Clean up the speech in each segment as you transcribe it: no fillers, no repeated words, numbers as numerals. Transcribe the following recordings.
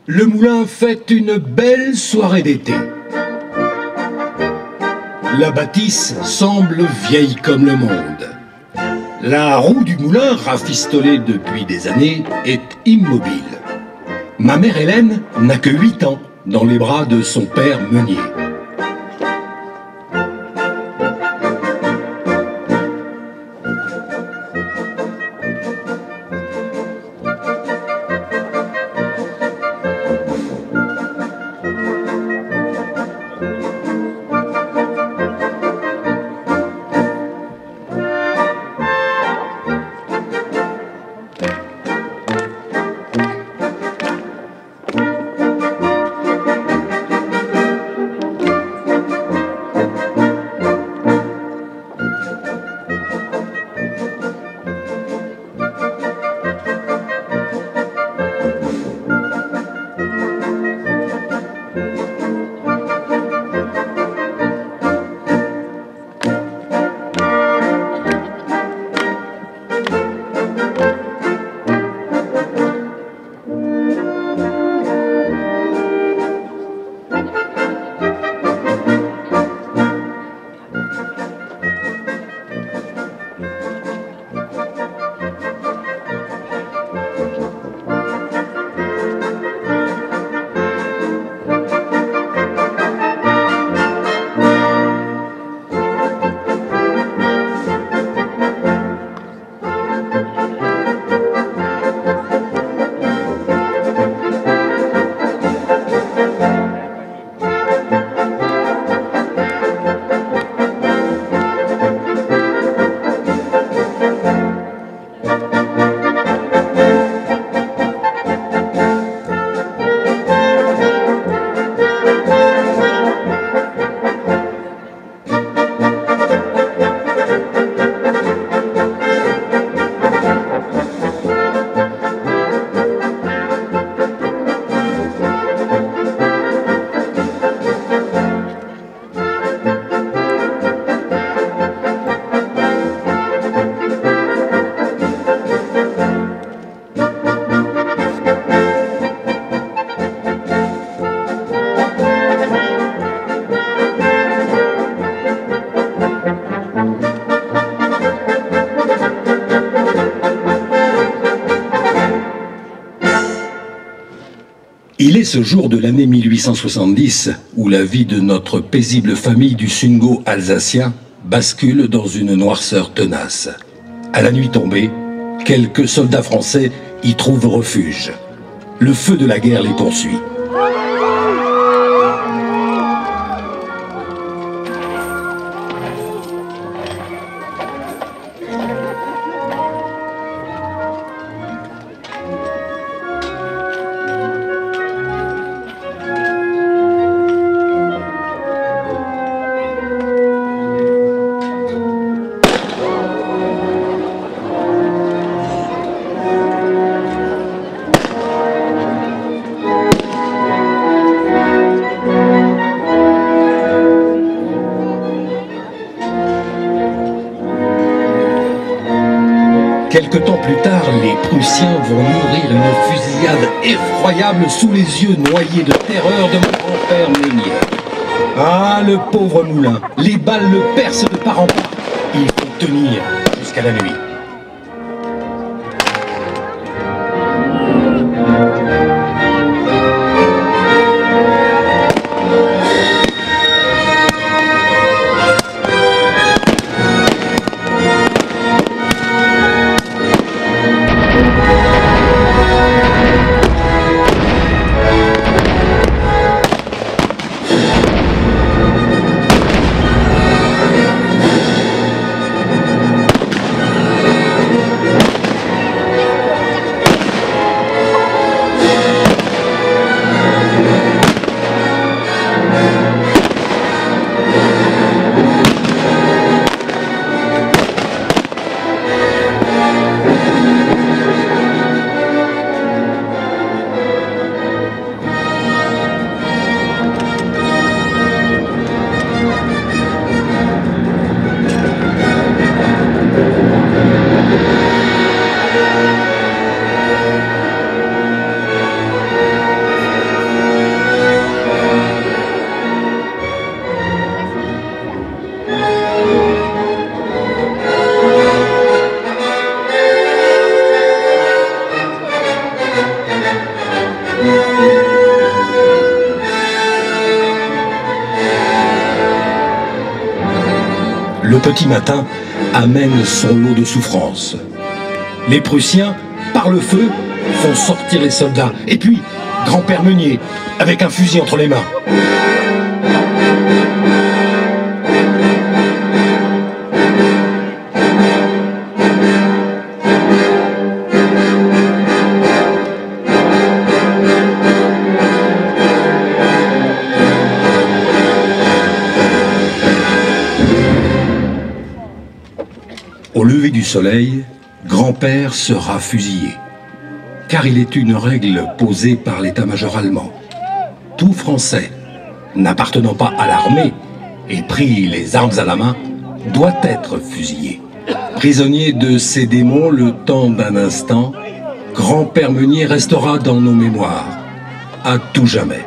Le moulin fête une belle soirée d'été. La bâtisse semble vieille comme le monde. La roue du moulin, rafistolée depuis des années, est immobile. Ma mère Hélène n'a que 8 ans dans les bras de son père meunier. Il est ce jour de l'année 1870 où la vie de notre paisible famille du Sungo alsacien bascule dans une noirceur tenace. À la nuit tombée, quelques soldats français y trouvent refuge. Le feu de la guerre les poursuit. Quelque temps plus tard, les Prussiens vont nourrir une fusillade effroyable sous les yeux noyés de terreur de mon grand-père meunier. Ah, le pauvre moulin, les balles le percent de part en part. Il faut tenir jusqu'à la nuit. petit matin amène son lot de souffrances. Les Prussiens, par le feu, font sortir les soldats. Et puis, grand-père Meunier, avec un fusil entre les mains. Au lever du soleil, grand-père sera fusillé. Car il est une règle posée par l'état-major allemand. Tout Français n'appartenant pas à l'armée et pris les armes à la main doit être fusillé. Prisonnier de ces démons le temps d'un instant, grand-père Meunier restera dans nos mémoires, à tout jamais.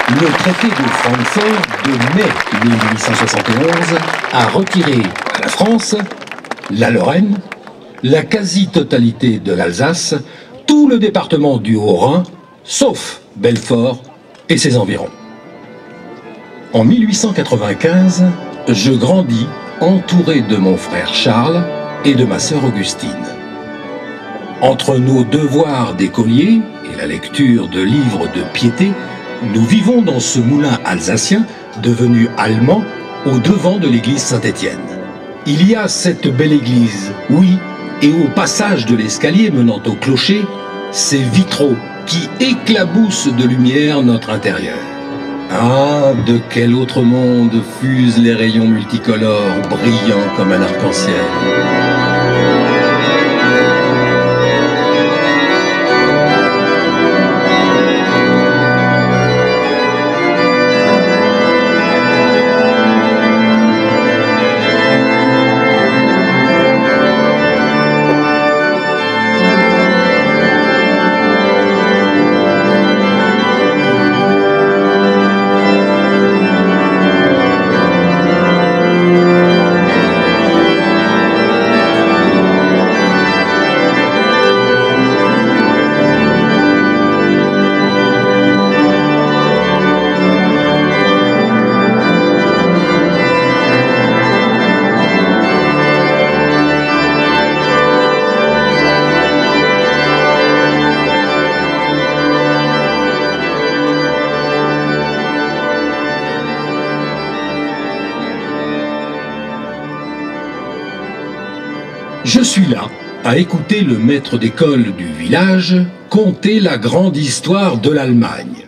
Le traité de Francfort de mai 1871 a retiré à la France la Lorraine, la quasi-totalité de l'Alsace, tout le département du Haut-Rhin, sauf Belfort et ses environs. En 1895, je grandis entouré de mon frère Charles et de ma sœur Augustine. Entre nos devoirs d'écoliers et la lecture de livres de piété, nous vivons dans ce moulin alsacien devenu allemand au devant de l'église Saint-Étienne. Il y a cette belle église, oui, et au passage de l'escalier menant au clocher, ces vitraux qui éclaboussent de lumière notre intérieur. Ah, de quel autre monde fusent les rayons multicolores, brillants comme un arc-en-ciel. Je suis là, à écouter le maître d'école du village conter la grande histoire de l'Allemagne.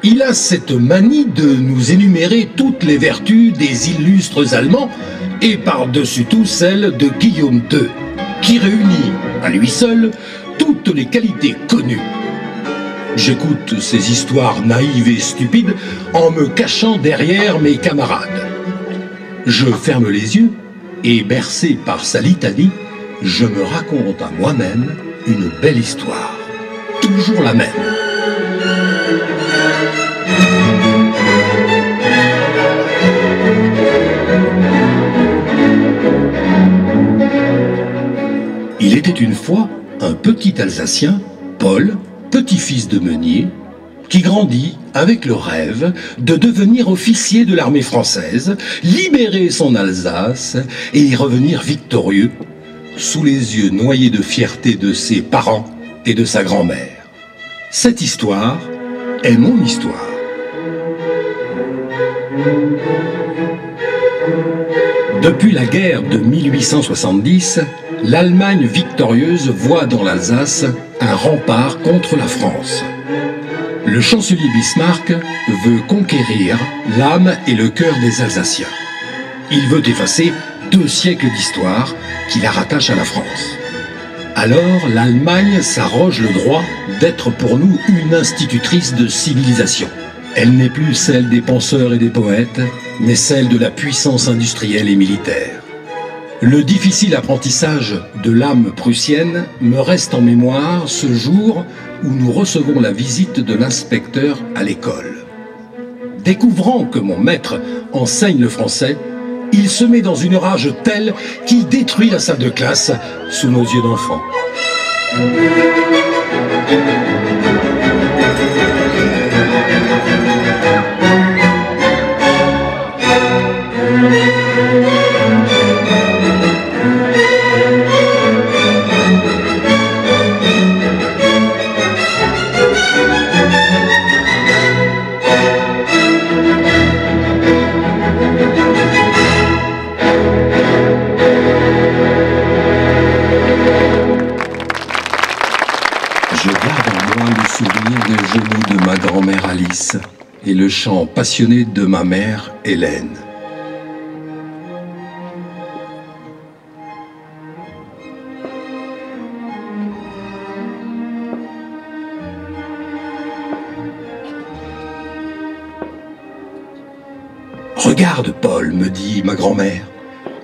Il a cette manie de nous énumérer toutes les vertus des illustres Allemands et par-dessus tout celles de Guillaume II, qui réunit à lui seul toutes les qualités connues. J'écoute ces histoires naïves et stupides en me cachant derrière mes camarades. Je ferme les yeux et bercé par sa litanie, je me raconte à moi-même une belle histoire. Toujours la même. Il était une fois un petit Alsacien, Paul, petit-fils de meunier, qui grandit avec le rêve de devenir officier de l'armée française, libérer son Alsace et y revenir victorieux, sous les yeux noyés de fierté de ses parents et de sa grand-mère. Cette histoire est mon histoire. Depuis la guerre de 1870, l'Allemagne victorieuse voit dans l'Alsace un rempart contre la France. Le chancelier Bismarck veut conquérir l'âme et le cœur des Alsaciens. Il veut effacer 2 siècles d'histoire qui la rattachent à la France. Alors l'Allemagne s'arroge le droit d'être pour nous une institutrice de civilisation. Elle n'est plus celle des penseurs et des poètes, mais celle de la puissance industrielle et militaire. Le difficile apprentissage de l'âme prussienne me reste en mémoire ce jour où nous recevons la visite de l'inspecteur à l'école. Découvrant que mon maître enseigne le français, il se met dans une rage telle qu'il détruit la salle de classe sous nos yeux d'enfants. De ma grand-mère Alice et le chant passionné de ma mère Hélène. Regarde, Paul, me dit ma grand-mère.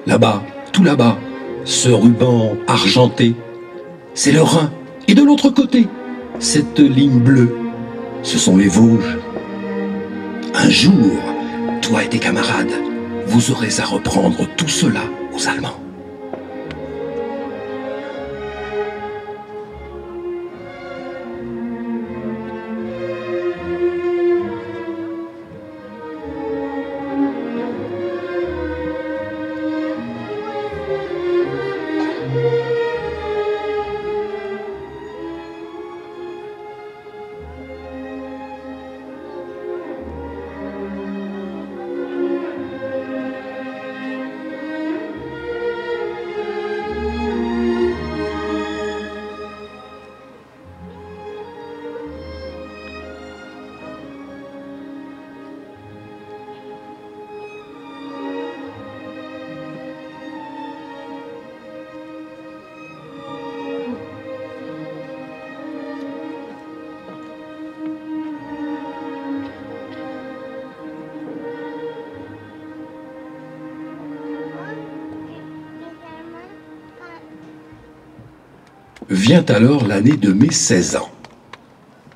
Là-bas, tout là-bas, ce ruban argenté, c'est le Rhin. Et de l'autre côté, cette ligne bleue, ce sont les Vosges. Un jour, toi et tes camarades, vous aurez à reprendre tout cela aux Allemands. Vient alors l'année de mes 16 ans.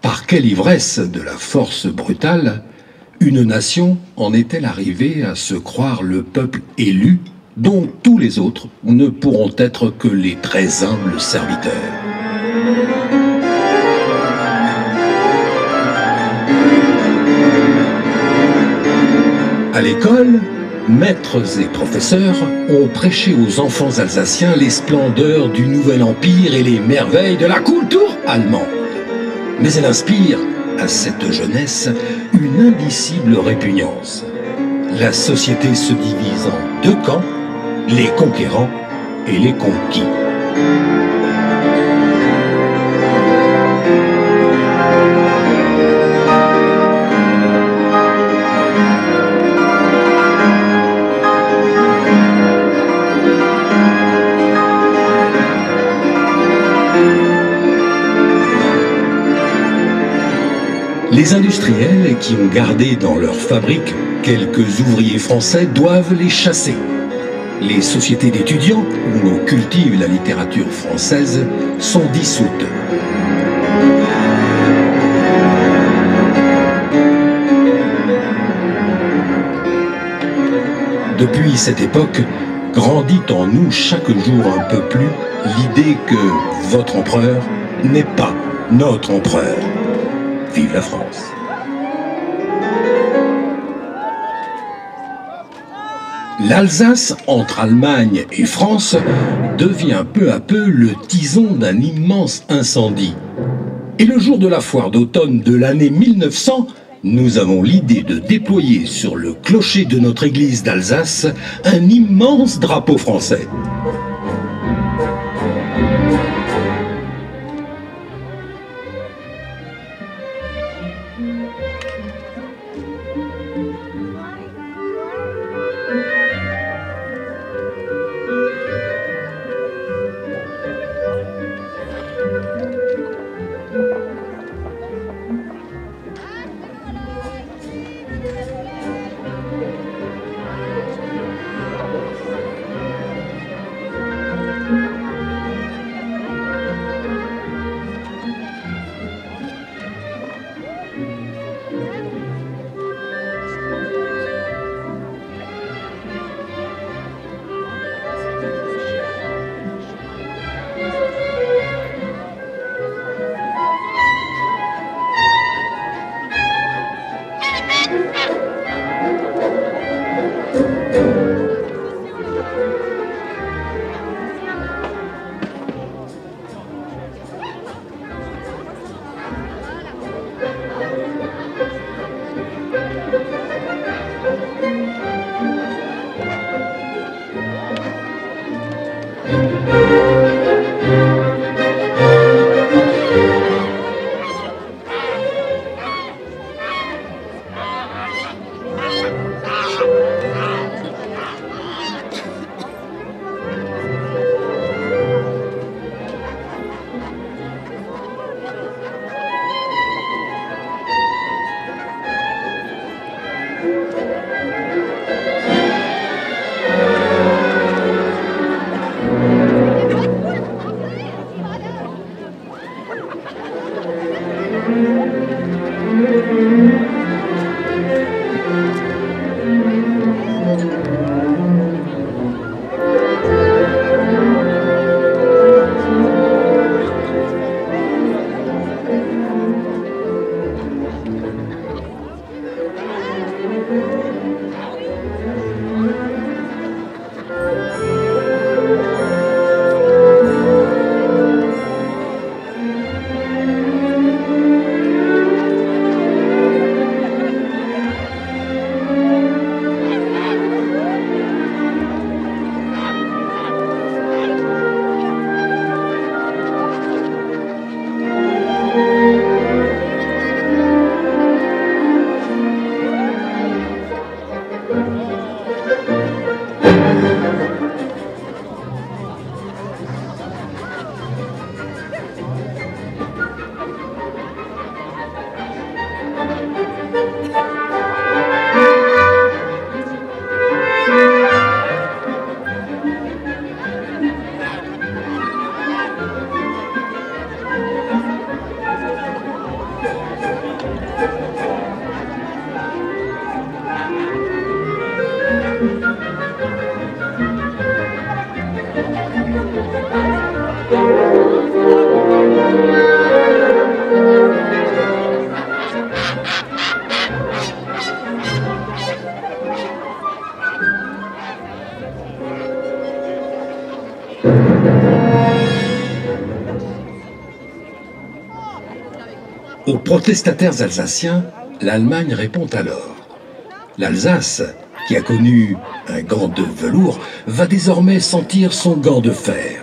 Par quelle ivresse de la force brutale, une nation en est-elle arrivée à se croire le peuple élu, dont tous les autres ne pourront être que les très humbles serviteurs. À l'école, maîtres et professeurs ont prêché aux enfants alsaciens les splendeurs du nouvel empire et les merveilles de la Kultur allemande. Mais elle inspire à cette jeunesse une indicible répugnance. La société se divise en 2 camps, les conquérants et les conquis. Les industriels qui ont gardé dans leurs fabriques quelques ouvriers français doivent les chasser. Les sociétés d'étudiants, où l'on cultive la littérature française, sont dissoutes. Depuis cette époque, grandit en nous chaque jour un peu plus l'idée que votre empereur n'est pas notre empereur. Vive la France! L'Alsace, entre Allemagne et France, devient peu à peu le tison d'un immense incendie. Et le jour de la foire d'automne de l'année 1900, nous avons l'idée de déployer sur le clocher de notre église d'Alsace un immense drapeau français. Aux protestataires alsaciens, l'Allemagne répond alors. L'Alsace, qui a connu un gant de velours, va désormais sentir son gant de fer.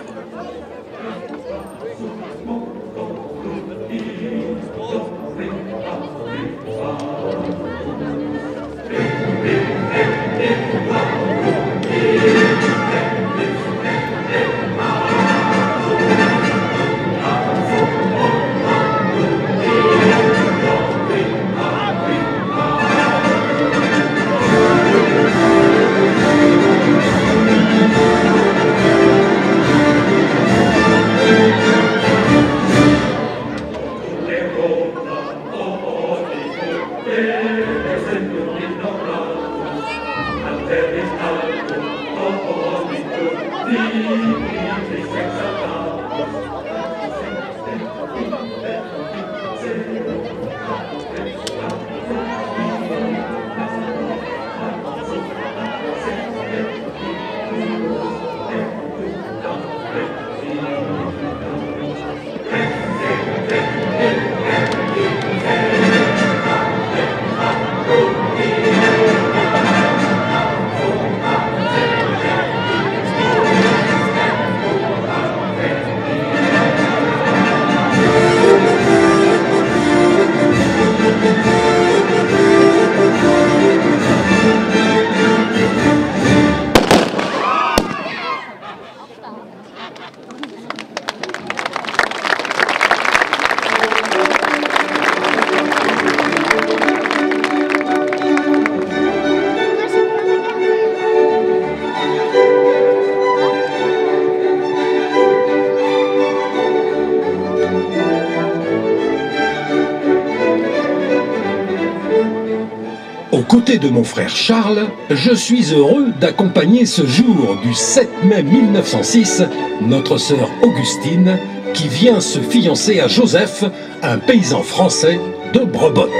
côtés de mon frère Charles, je suis heureux d'accompagner ce jour du 7 mai 1906 notre sœur Augustine qui vient se fiancer à Joseph, un paysan français de Brebotte.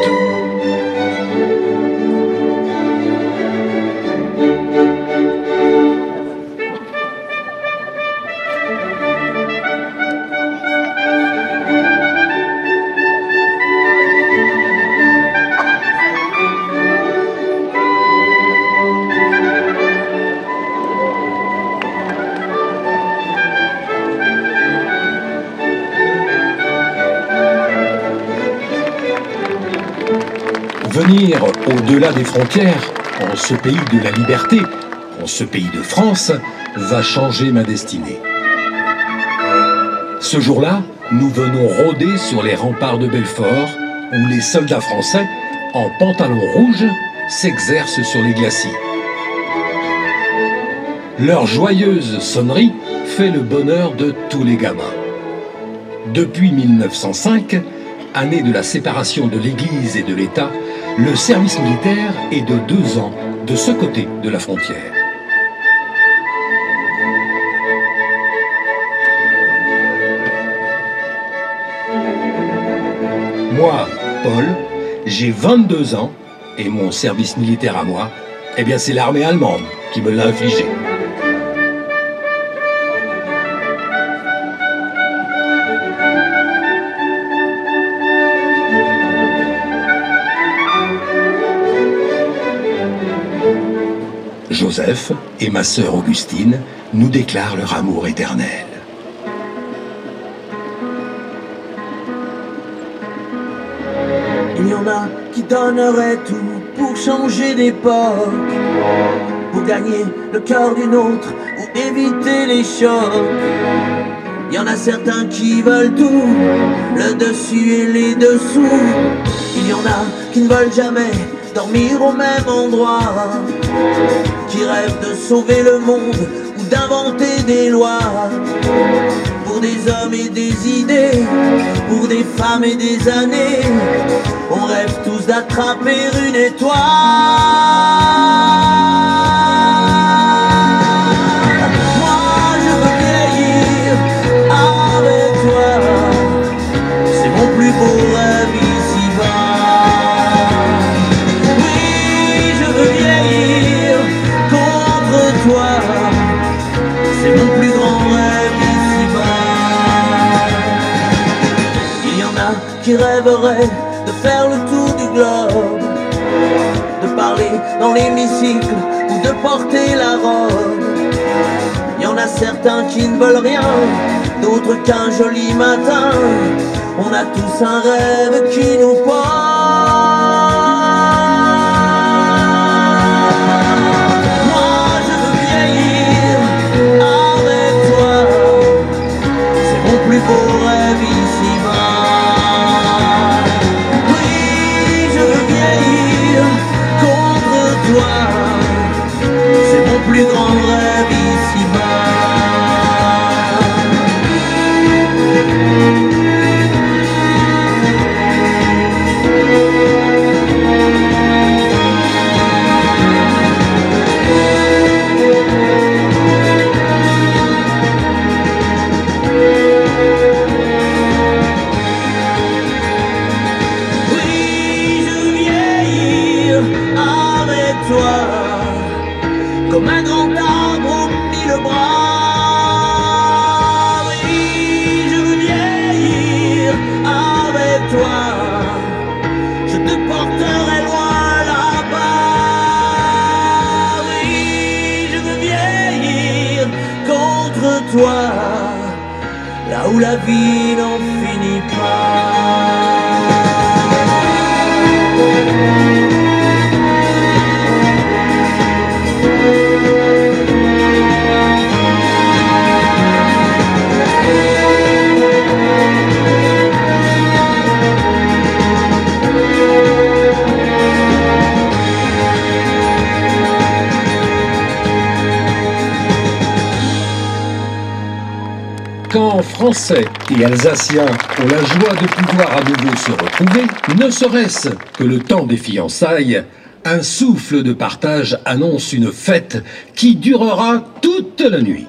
Venir au-delà des frontières, en ce pays de la liberté, en ce pays de France, va changer ma destinée. Ce jour-là, nous venons rôder sur les remparts de Belfort, où les soldats français, en pantalon rouge, s'exercent sur les glacis. Leur joyeuse sonnerie fait le bonheur de tous les gamins. Depuis 1905, année de la séparation de l'Église et de l'État, le service militaire est de 2 ans de ce côté de la frontière. Moi, Paul, j'ai 22 ans et mon service militaire à moi, eh bien c'est l'armée allemande qui me l'a infligé. Joseph et ma sœur Augustine nous déclarent leur amour éternel. Il y en a qui donneraient tout pour changer d'époque, pour gagner le cœur d'une autre ou éviter les chocs. Il y en a certains qui veulent tout, le dessus et les dessous. Il y en a qui ne veulent jamais dormir au même endroit, qui rêvent de sauver le monde ou d'inventer des lois. Pour des hommes et des idées, pour des femmes et des années, on rêve tous d'attraper une étoile. Moi je veux vieillir avec toi, c'est mon plus beau rêve ici-bas. Oui, je veux vieillir contre toi, c'est mon plus grand rêve ici-bas. Il y en a qui rêveraient de faire le tour du globe, de parler dans l'hémicycle ou de porter la robe. Il y en a certains qui ne veulent rien d'autre qu'un joli matin. On a tous un rêve qui nous porte. Moi je veux vieillir avec toi, c'est mon plus beau rêve ici-bas. C'est mon plus grand rêve ici-bas. Oui, je veux vieillir avec toi, comme un grand arbre aux 1000 bras. Oui, je veux vieillir avec toi, je te porterai loin là-bas. Oui, je veux vieillir contre toi, là où la vie n'en finit pas. Quand Français et Alsaciens ont la joie de pouvoir à nouveau se retrouver, ne serait-ce que le temps des fiançailles, un souffle de partage annonce une fête qui durera toute la nuit.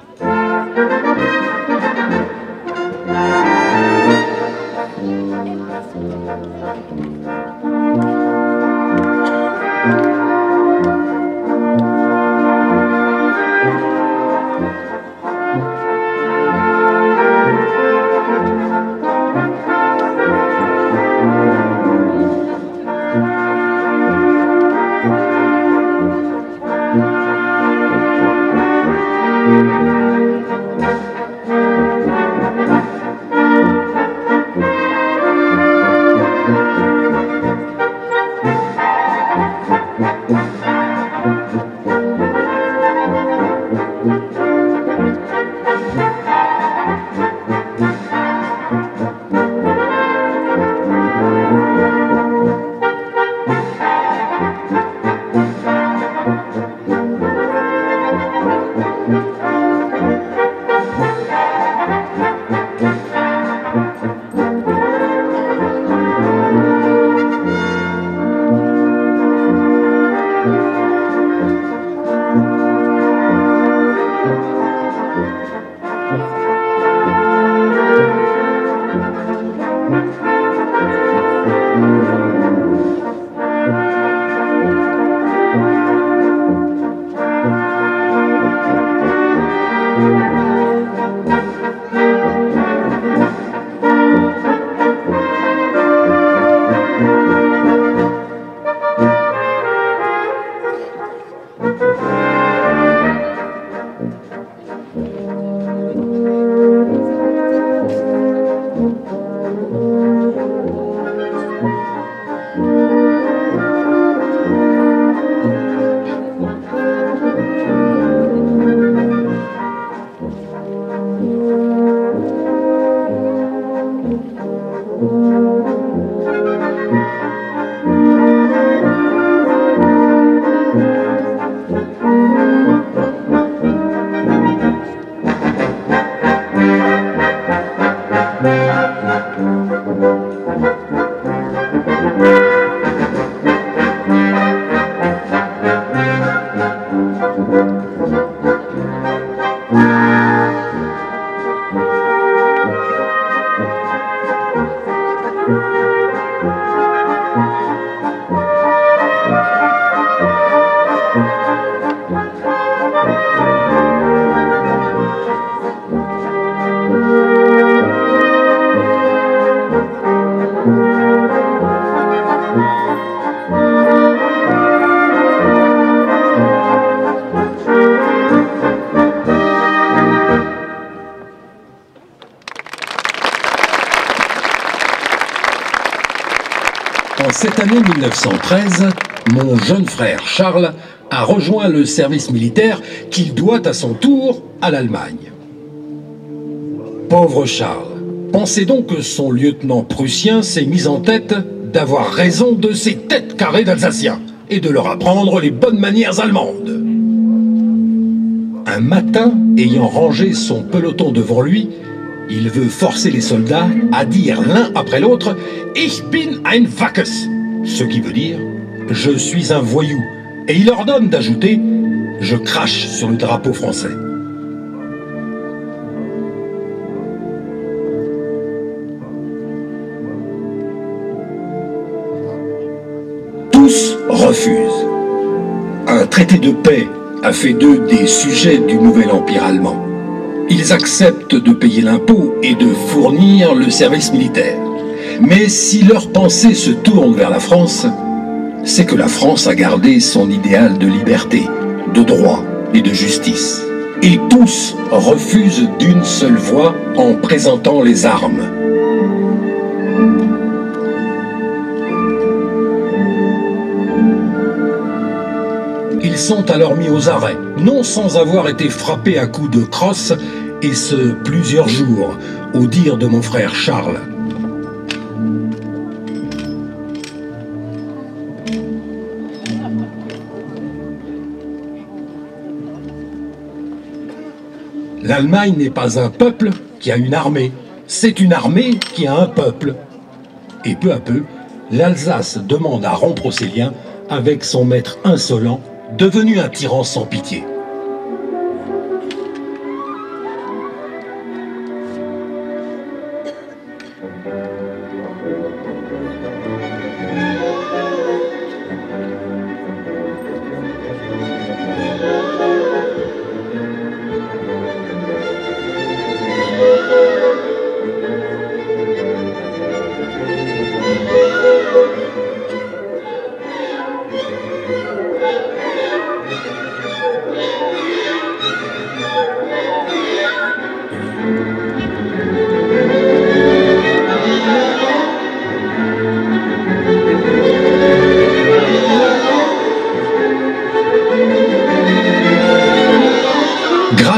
En cette année 1913, mon jeune frère Charles a rejoint le service militaire qu'il doit à son tour à l'Allemagne. Pauvre Charles, pensez donc que son lieutenant prussien s'est mis en tête d'avoir raison de ces têtes carrées d'Alsaciens et de leur apprendre les bonnes manières allemandes. Un matin, ayant rangé son peloton devant lui, il veut forcer les soldats à dire l'un après l'autre « Ich bin ein Wackes », ce qui veut dire « Je suis un voyou », et il ordonne d'ajouter « Je crache sur le drapeau français ». Tous refusent. Un traité de paix a fait d'eux des sujets du nouvel empire allemand. Ils acceptent de payer l'impôt et de fournir le service militaire. Mais si leur pensée se tourne vers la France, c'est que la France a gardé son idéal de liberté, de droit et de justice. Et tous refusent d'une seule voix en présentant les armes. Ils sont alors mis aux arrêts, non sans avoir été frappés à coups de crosse, et ce, plusieurs jours, au dire de mon frère Charles. L'Allemagne n'est pas un peuple qui a une armée, c'est une armée qui a un peuple. Et peu à peu, l'Alsace demande à rompre ses liens avec son maître insolent, devenu un tyran sans pitié.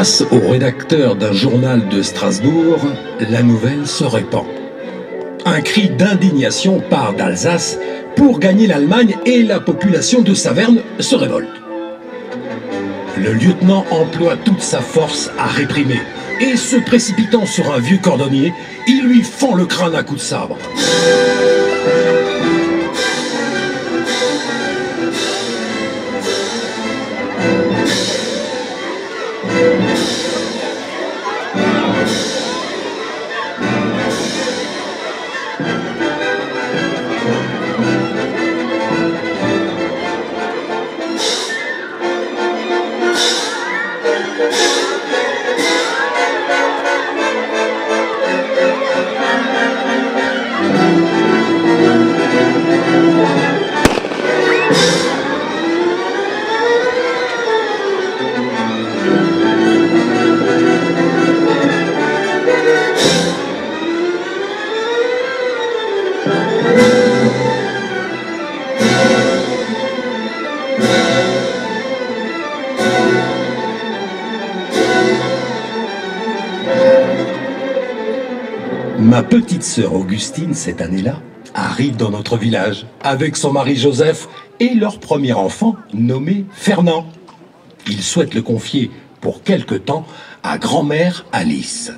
Grâce au rédacteur d'un journal de Strasbourg, la nouvelle se répand. Un cri d'indignation part d'Alsace pour gagner l'Allemagne et la population de Saverne se révolte. Le lieutenant emploie toute sa force à réprimer et se précipitant sur un vieux cordonnier, il lui fend le crâne à coups de sabre. Ma petite sœur Augustine, cette année-là, arrive dans notre village avec son mari Joseph et leur premier enfant nommé Fernand. Ils souhaitent le confier pour quelque temps à grand-mère Alice.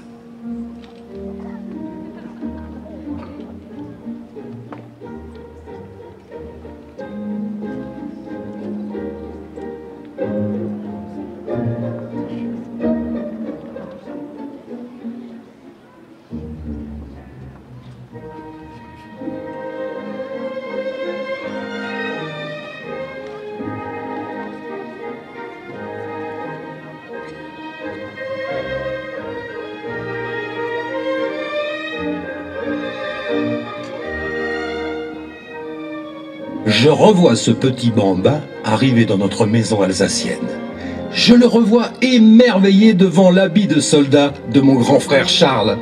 Je revois ce petit bambin arriver dans notre maison alsacienne. Je le revois émerveillé devant l'habit de soldat de mon grand frère Charles.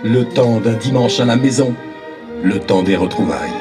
Le temps d'un dimanche à la maison, le temps des retrouvailles.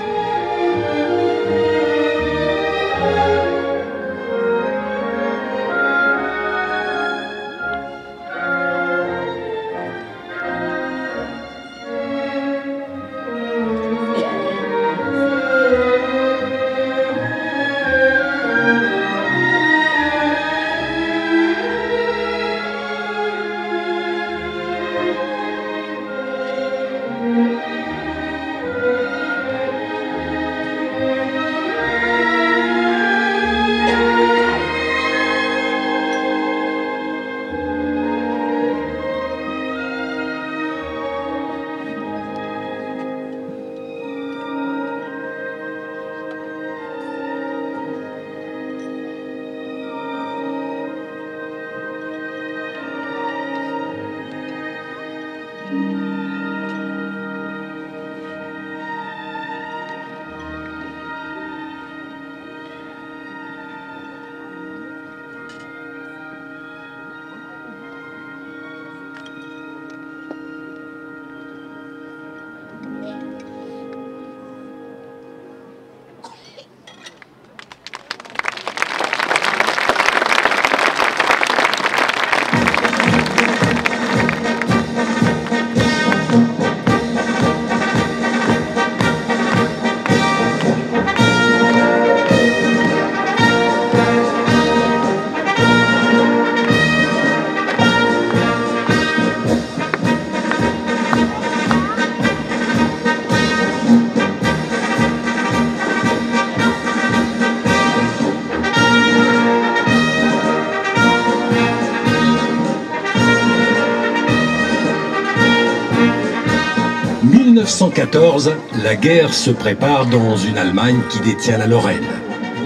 1914, la guerre se prépare dans une Allemagne qui détient la Lorraine,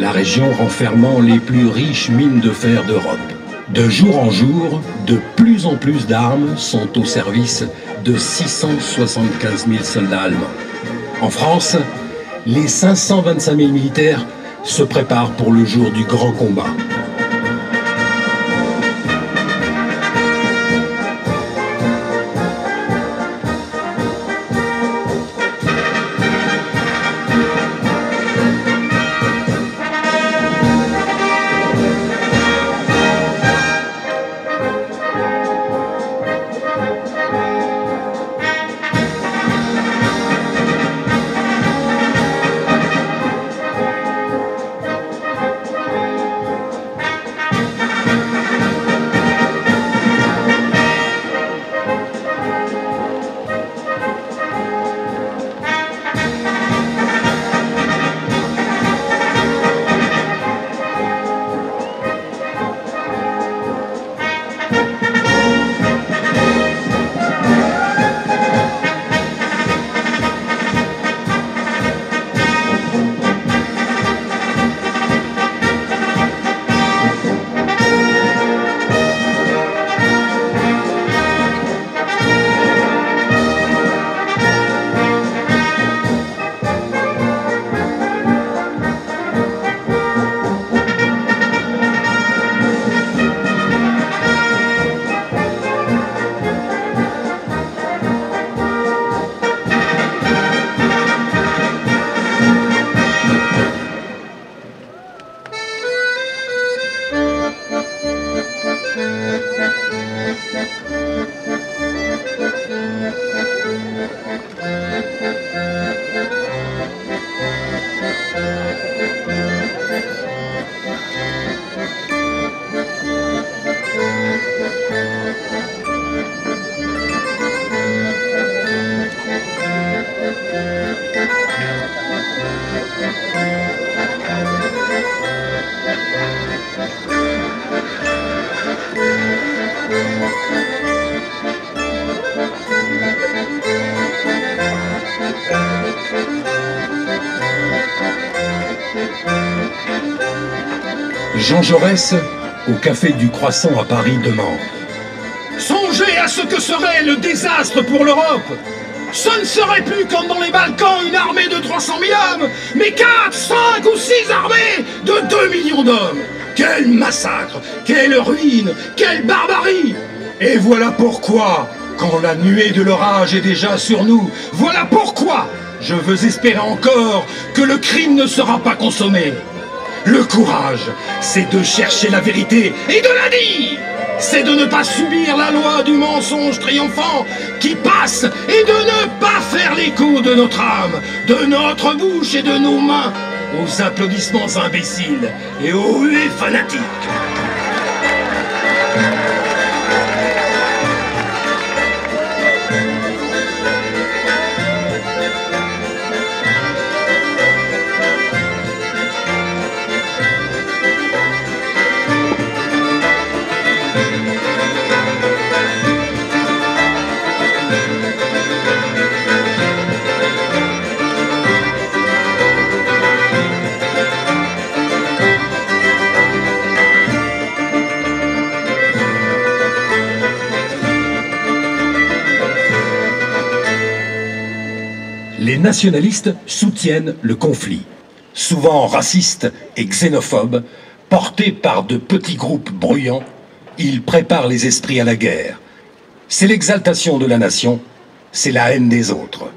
la région renfermant les plus riches mines de fer d'Europe. De jour en jour, de plus en plus d'armes sont au service de 675 000 soldats allemands. En France, les 525 000 militaires se préparent pour le jour du grand combat. Jean Jaurès, au Café du Croissant à Paris, demande: Songez à ce que serait le désastre pour l'Europe. Ce ne serait plus comme dans les Balkans une armée de 300 000 hommes, mais 4, 5 ou 6 armées de 2 millions d'hommes. Quel massacre, quelle ruine, quelle barbarie! Et voilà pourquoi, quand la nuée de l'orage est déjà sur nous, voilà pourquoi je veux espérer encore que le crime ne sera pas consommé. Le courage, c'est de chercher la vérité et de la dire. C'est de ne pas subir la loi du mensonge triomphant qui passe et de ne pas faire l'écho de notre âme, de notre bouche et de nos mains aux applaudissements imbéciles et aux huées fanatiques. Les nationalistes soutiennent le conflit, souvent racistes et xénophobes, portés par de petits groupes bruyants. Ils préparent les esprits à la guerre. C'est l'exaltation de la nation, c'est la haine des autres.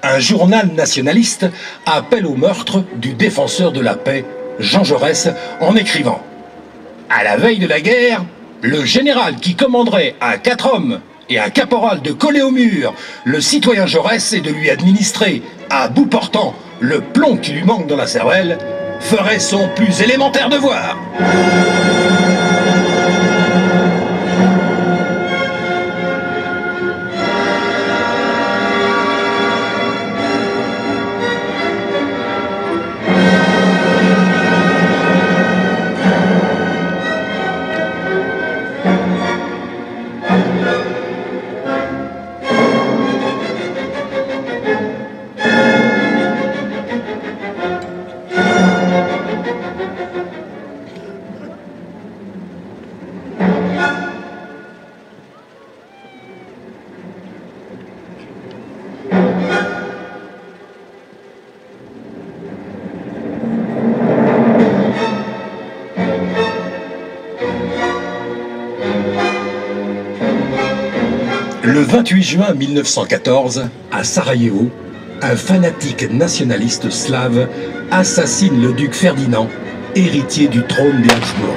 Un journal nationaliste appelle au meurtre du défenseur de la paix, Jean Jaurès, en écrivant: à la veille de la guerre, le général qui commanderait à 4 hommes et un caporal de coller au mur le citoyen Jaurès et de lui administrer, à bout portant, le plomb qui lui manque dans la cervelle, ferait son plus élémentaire devoir. Le 28 juin 1914, à Sarajevo, un fanatique nationaliste slave assassine le duc Ferdinand, héritier du trône des Habsbourg.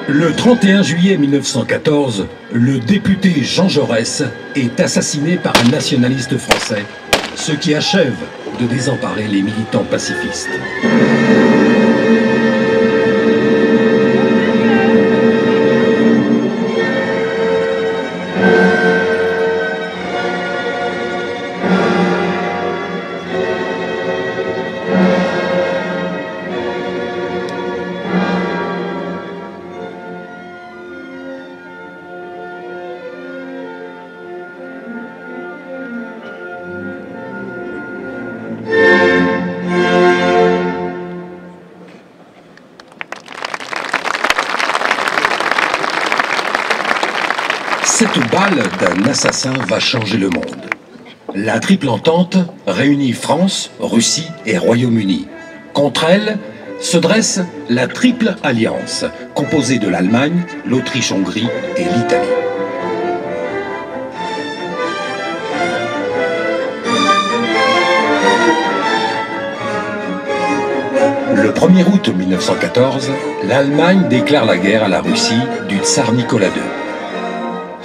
Le 31 juillet 1914, le député Jean Jaurès est assassiné par un nationaliste français, ce qui achève de désemparer les militants pacifistes. Cette balle d'un assassin va changer le monde. La triple entente réunit France, Russie et Royaume-Uni. Contre elle se dresse la triple alliance, composée de l'Allemagne, l'Autriche-Hongrie et l'Italie. Le 1er août 1914, l'Allemagne déclare la guerre à la Russie du tsar Nicolas II.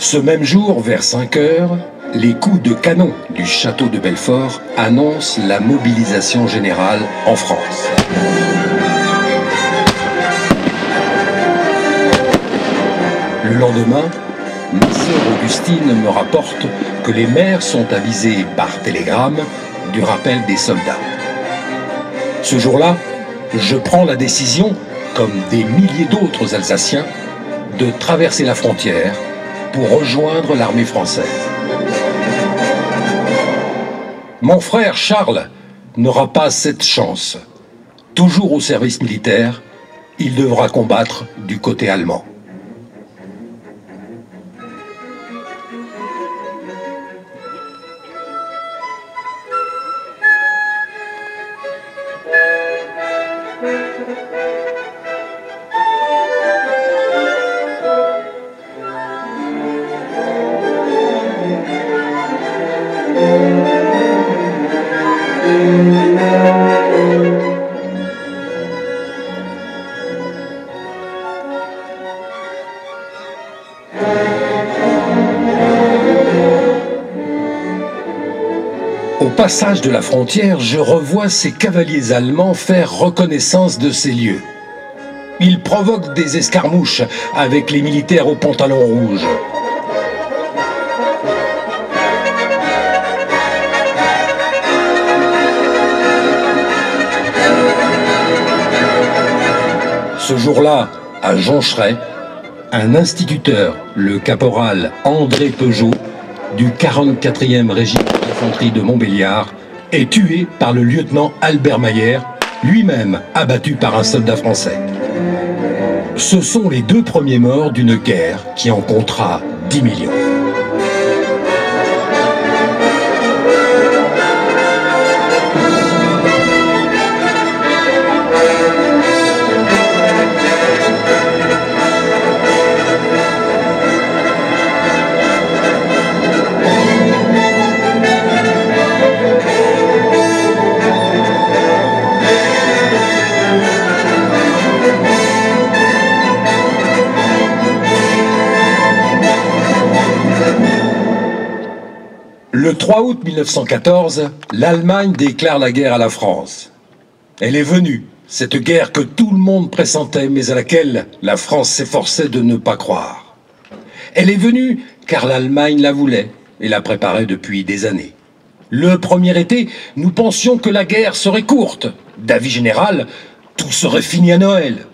Ce même jour, vers 5 heures, les coups de canon du château de Belfort annoncent la mobilisation générale en France. Le lendemain, ma sœur Augustine me rapporte que les maires sont avisés par télégramme du rappel des soldats. Ce jour-là, je prends la décision, comme des milliers d'autres Alsaciens, de traverser la frontière pour rejoindre l'armée française. Mon frère Charles n'aura pas cette chance. Toujours au service militaire, il devra combattre du côté allemand. Au passage de la frontière, je revois ces cavaliers allemands faire reconnaissance de ces lieux. Ils provoquent des escarmouches avec les militaires aux pantalons rouges. Ce jour-là, à Joncheray, un instituteur, le caporal André Peugeot, du 44e régiment d'infanterie de Montbéliard, est tué par le lieutenant Albert Mayer, lui-même abattu par un soldat français. Ce sont les 2 premiers morts d'une guerre qui en comptera 10 millions. Le 3 août 1914, l'Allemagne déclare la guerre à la France. Elle est venue, cette guerre que tout le monde pressentait, mais à laquelle la France s'efforçait de ne pas croire. Elle est venue car l'Allemagne la voulait et la préparait depuis des années. Le premier été, nous pensions que la guerre serait courte. D'avis général, tout serait fini à Noël.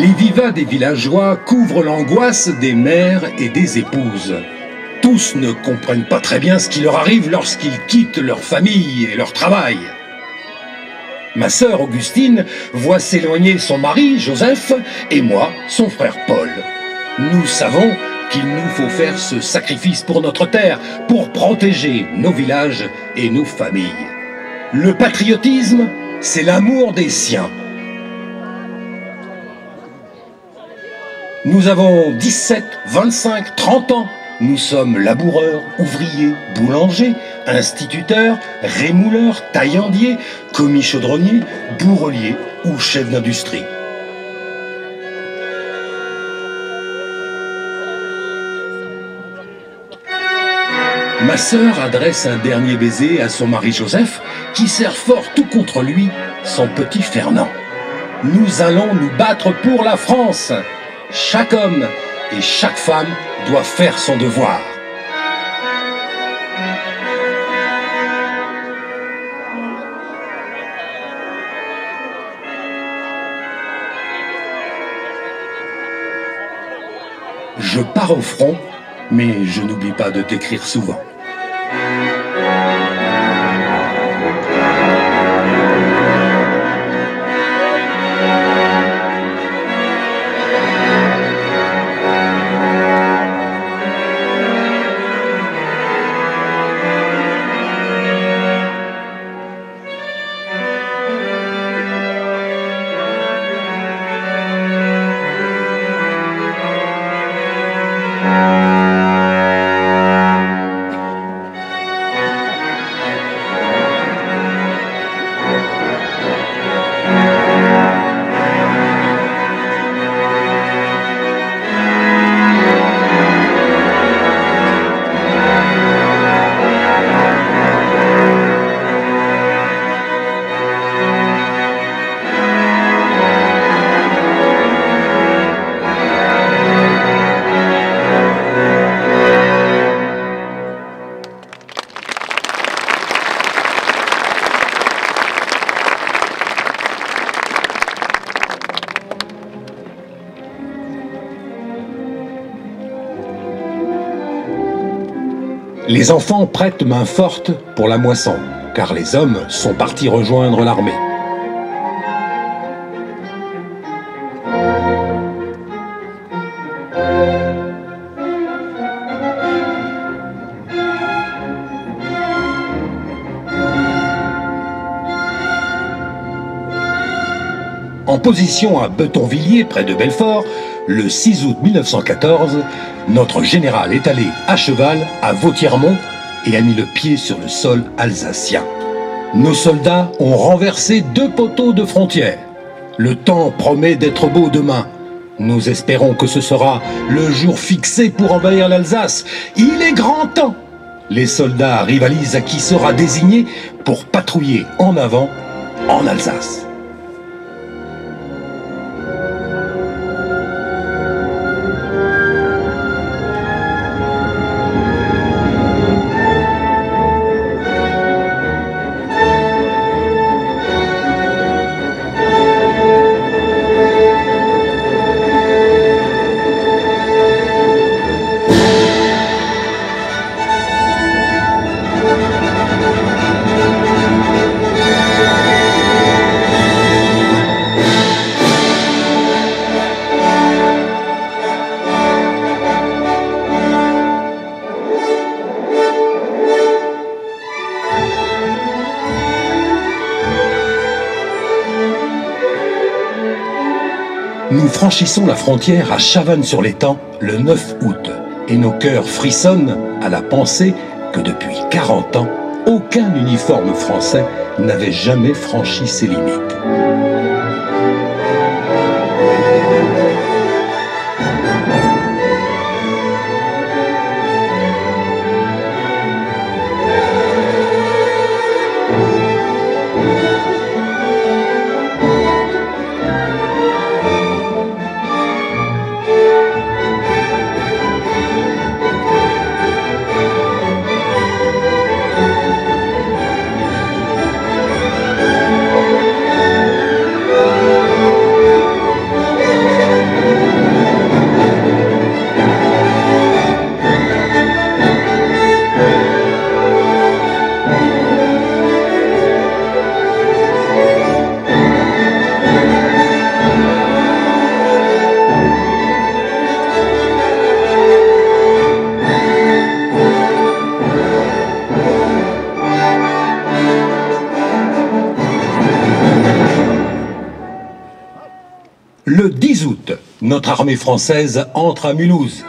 Les vivas des villageois couvrent l'angoisse des mères et des épouses. Tous ne comprennent pas très bien ce qui leur arrive lorsqu'ils quittent leur famille et leur travail. Ma sœur Augustine voit s'éloigner son mari Joseph et moi, son frère Paul. Nous savons qu'il nous faut faire ce sacrifice pour notre terre, pour protéger nos villages et nos familles. Le patriotisme, c'est l'amour des siens. Nous avons 17, 25, 30 ans. Nous sommes laboureurs, ouvriers, boulangers, instituteurs, rémouleurs, taillandiers, commis chaudronniers, bourreliers ou chefs d'industrie. Ma sœur adresse un dernier baiser à son mari Joseph, qui serre fort tout contre lui, son petit Fernand. Nous allons nous battre pour la France. Chaque homme et chaque femme doit faire son devoir. Je pars au front, mais je n'oublie pas de t'écrire souvent. Les enfants prêtent main forte pour la moisson, car les hommes sont partis rejoindre l'armée. En position à Betonvilliers, près de Belfort, le 6 août 1914, notre général est allé à cheval à Vautiermont et a mis le pied sur le sol alsacien. Nos soldats ont renversé 2 poteaux de frontière. Le temps promet d'être beau demain. Nous espérons que ce sera le jour fixé pour envahir l'Alsace. Il est grand temps. Les soldats rivalisent à qui sera désigné pour patrouiller en avant en Alsace. Nous franchissons la frontière à Chavannes-sur-l'Étang le 9 août et nos cœurs frissonnent à la pensée que depuis 40 ans, aucun uniforme français n'avait jamais franchi ses limites. 10 août, notre armée française entre à Mulhouse.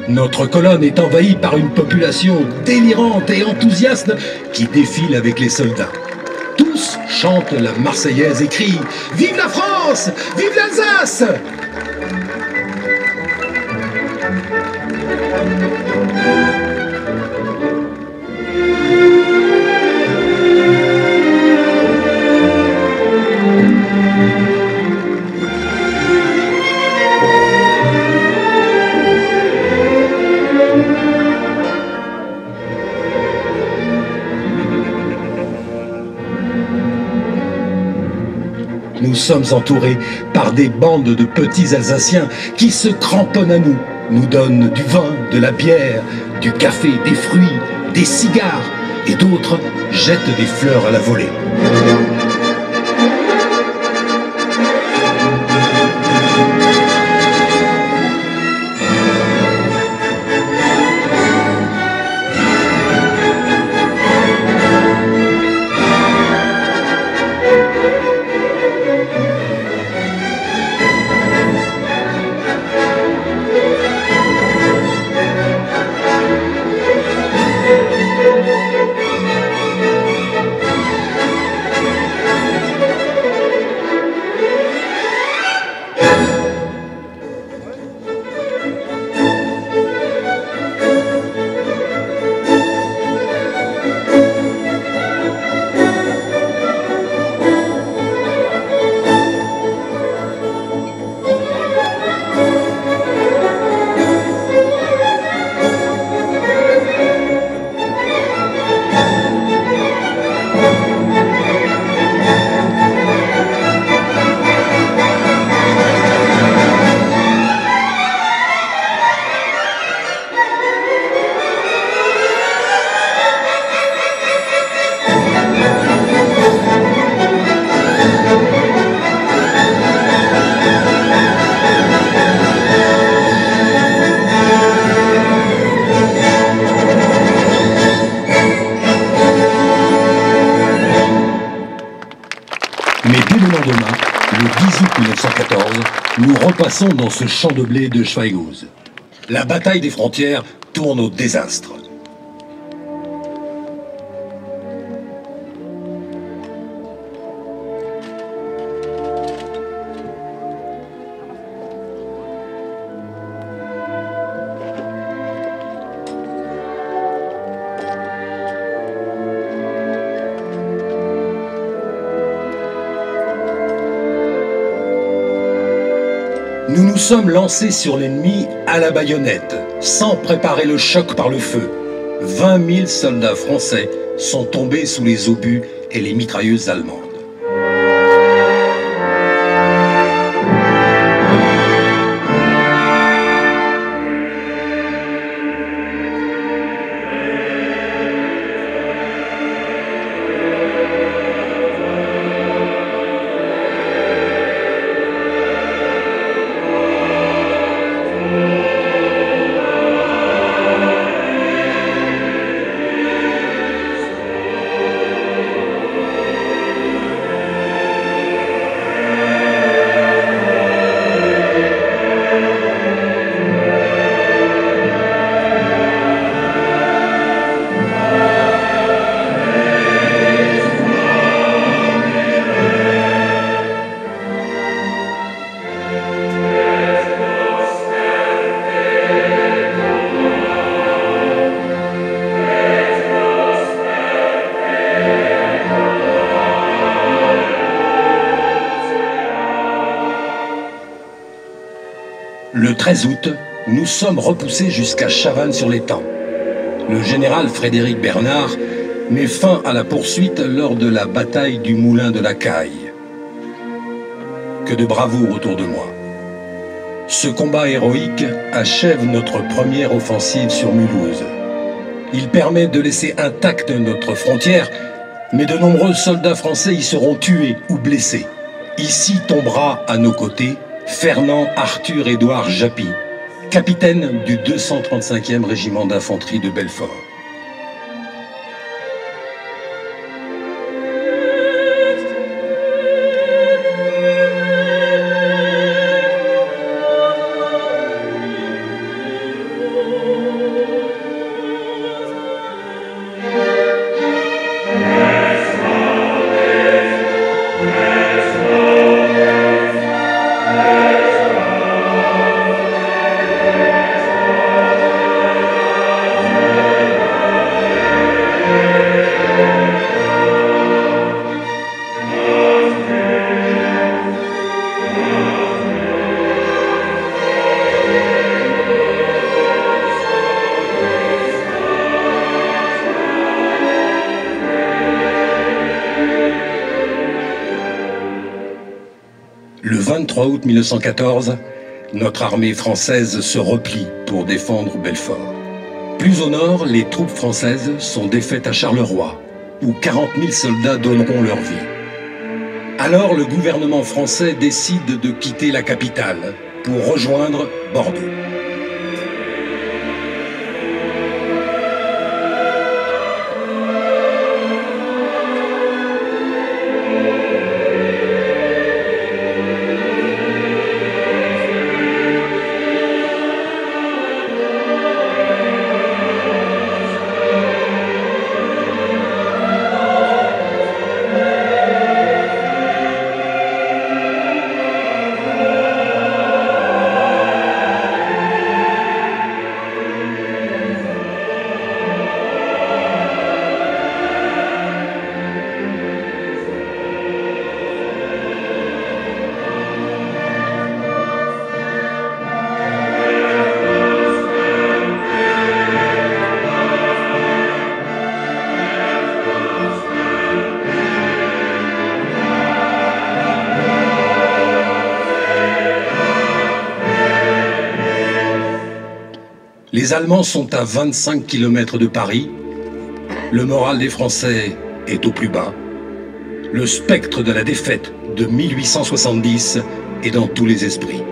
Notre colonne est envahie par une population délirante et enthousiaste qui défile avec les soldats. Tous chantent la Marseillaise et crient « Vive la France! Vive l'Alsace !» Nous sommes entourés par des bandes de petits Alsaciens qui se cramponnent à nous, nous donnent du vin, de la bière, du café, des fruits, des cigares, et d'autres jettent des fleurs à la volée. Mais dès le lendemain, le 10 août 1914, nous repassons dans ce champ de blé de Schweighouse. La bataille des frontières tourne au désastre. Nous nous sommes lancés sur l'ennemi à la baïonnette, sans préparer le choc par le feu. 20 000 soldats français sont tombés sous les obus et les mitrailleuses allemandes. Le 13 août, nous sommes repoussés jusqu'à Chavannes-sur-l'Étang. Le général Frédéric Bernard met fin à la poursuite lors de la bataille du Moulin de la Caille. Que de bravoure autour de moi. Ce combat héroïque achève notre première offensive sur Mulhouse. Il permet de laisser intacte notre frontière, mais de nombreux soldats français y seront tués ou blessés. Ici tombera à nos côtés Fernand Arthur-Édouard Japy, capitaine du 235e régiment d'infanterie de Belfort. Le 23 août 1914, notre armée française se replie pour défendre Belfort. Plus au nord, les troupes françaises sont défaites à Charleroi, où 40 000 soldats donneront leur vie. Alors le gouvernement français décide de quitter la capitale pour rejoindre Bordeaux. Les Allemands sont à 25 km de Paris. Le moral des Français est au plus bas. Le spectre de la défaite de 1870 est dans tous les esprits.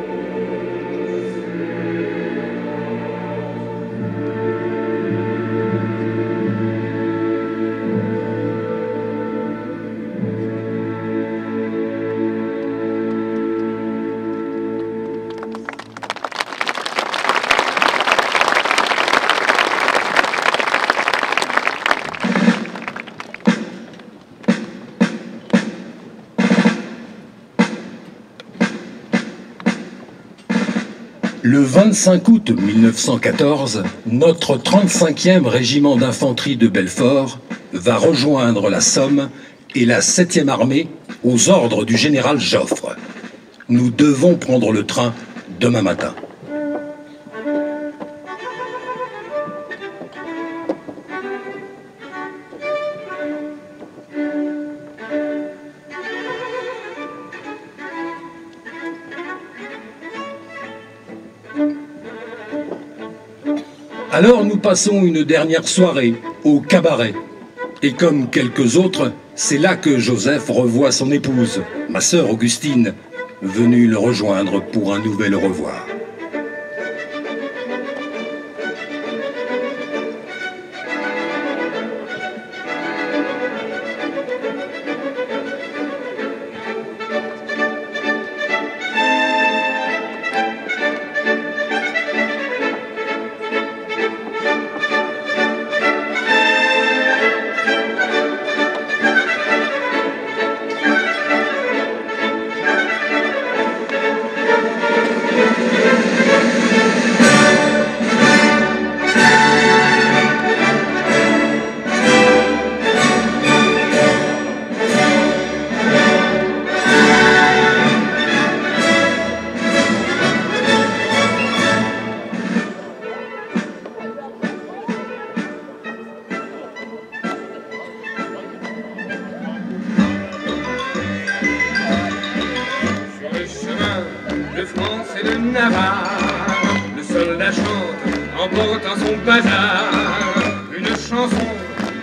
Le 25 août 1914, notre 35e régiment d'infanterie de Belfort va rejoindre la Somme et la 7e armée aux ordres du général Joffre. Nous devons prendre le train demain matin. Alors nous passons une dernière soirée au cabaret. Et comme quelques autres, c'est là que Joseph revoit son épouse, ma sœur Augustine, venue le rejoindre pour un nouvel au revoir. Navarre. Le soldat chante en portant son bazar une chanson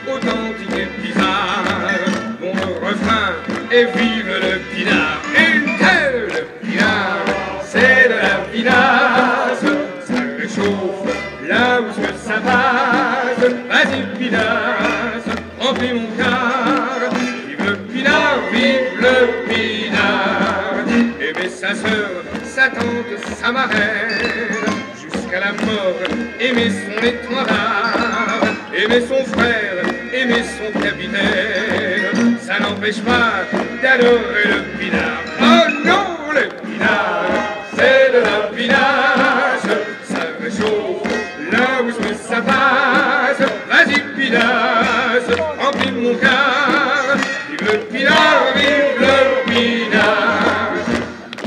authentique et bizarre, dont le refrain est vive le pinard. Et que le pinard, c'est de la pinasse, ça réchauffe là où ce que ça passe. Vas-y pinasse, remplis mon quart. Vive le pinard, vive le pinard. Aimer sa sœur, sa tante, sa marraine, jusqu'à la mort, aimer son étendard, aimer son frère, aimer son capitaine, ça n'empêche pas d'adorer le pinard. Oh non, le pinard, c'est de la pinasse, ça réchauffe là où ça passe. Vas-y pinasse, remplis mon quart. Vive le pinard, vive le pinard.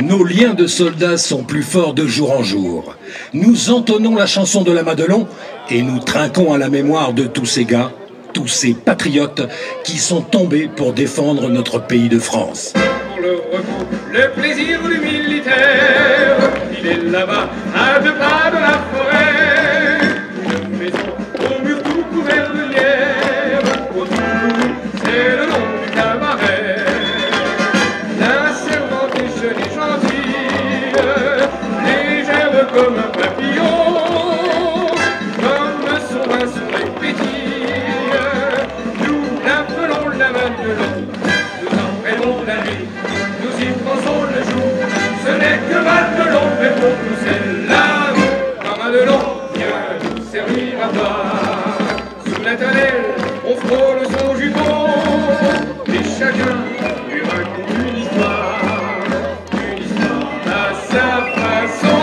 Nos liens de soldats sont plus forts de jour en jour. Nous entonnons la chanson de la Madelon et nous trinquons à la mémoire de tous ces gars, tous ces patriotes qui sont tombés pour défendre notre pays de France. Pour le repos, le plaisir du militaire, il est là-bas, à 2 pas de la forêt. Une maison au mur tout couvert de lierre, au Toulouse, c'est le nom du cabaret. La servante est jeune et gentille, légère comme un papillon, comme son vin sur les pétilles. Nous l'appelons la Madelon, nous en prenons la nuit, nous y pensons le jour. Ce n'est que Madelon, mais pour nous c'est l'amour. Quand Madelon vient nous servir à boire, sous la tonnelle, on frôle son jupon, et chacun lui raconte une histoire à sa façon.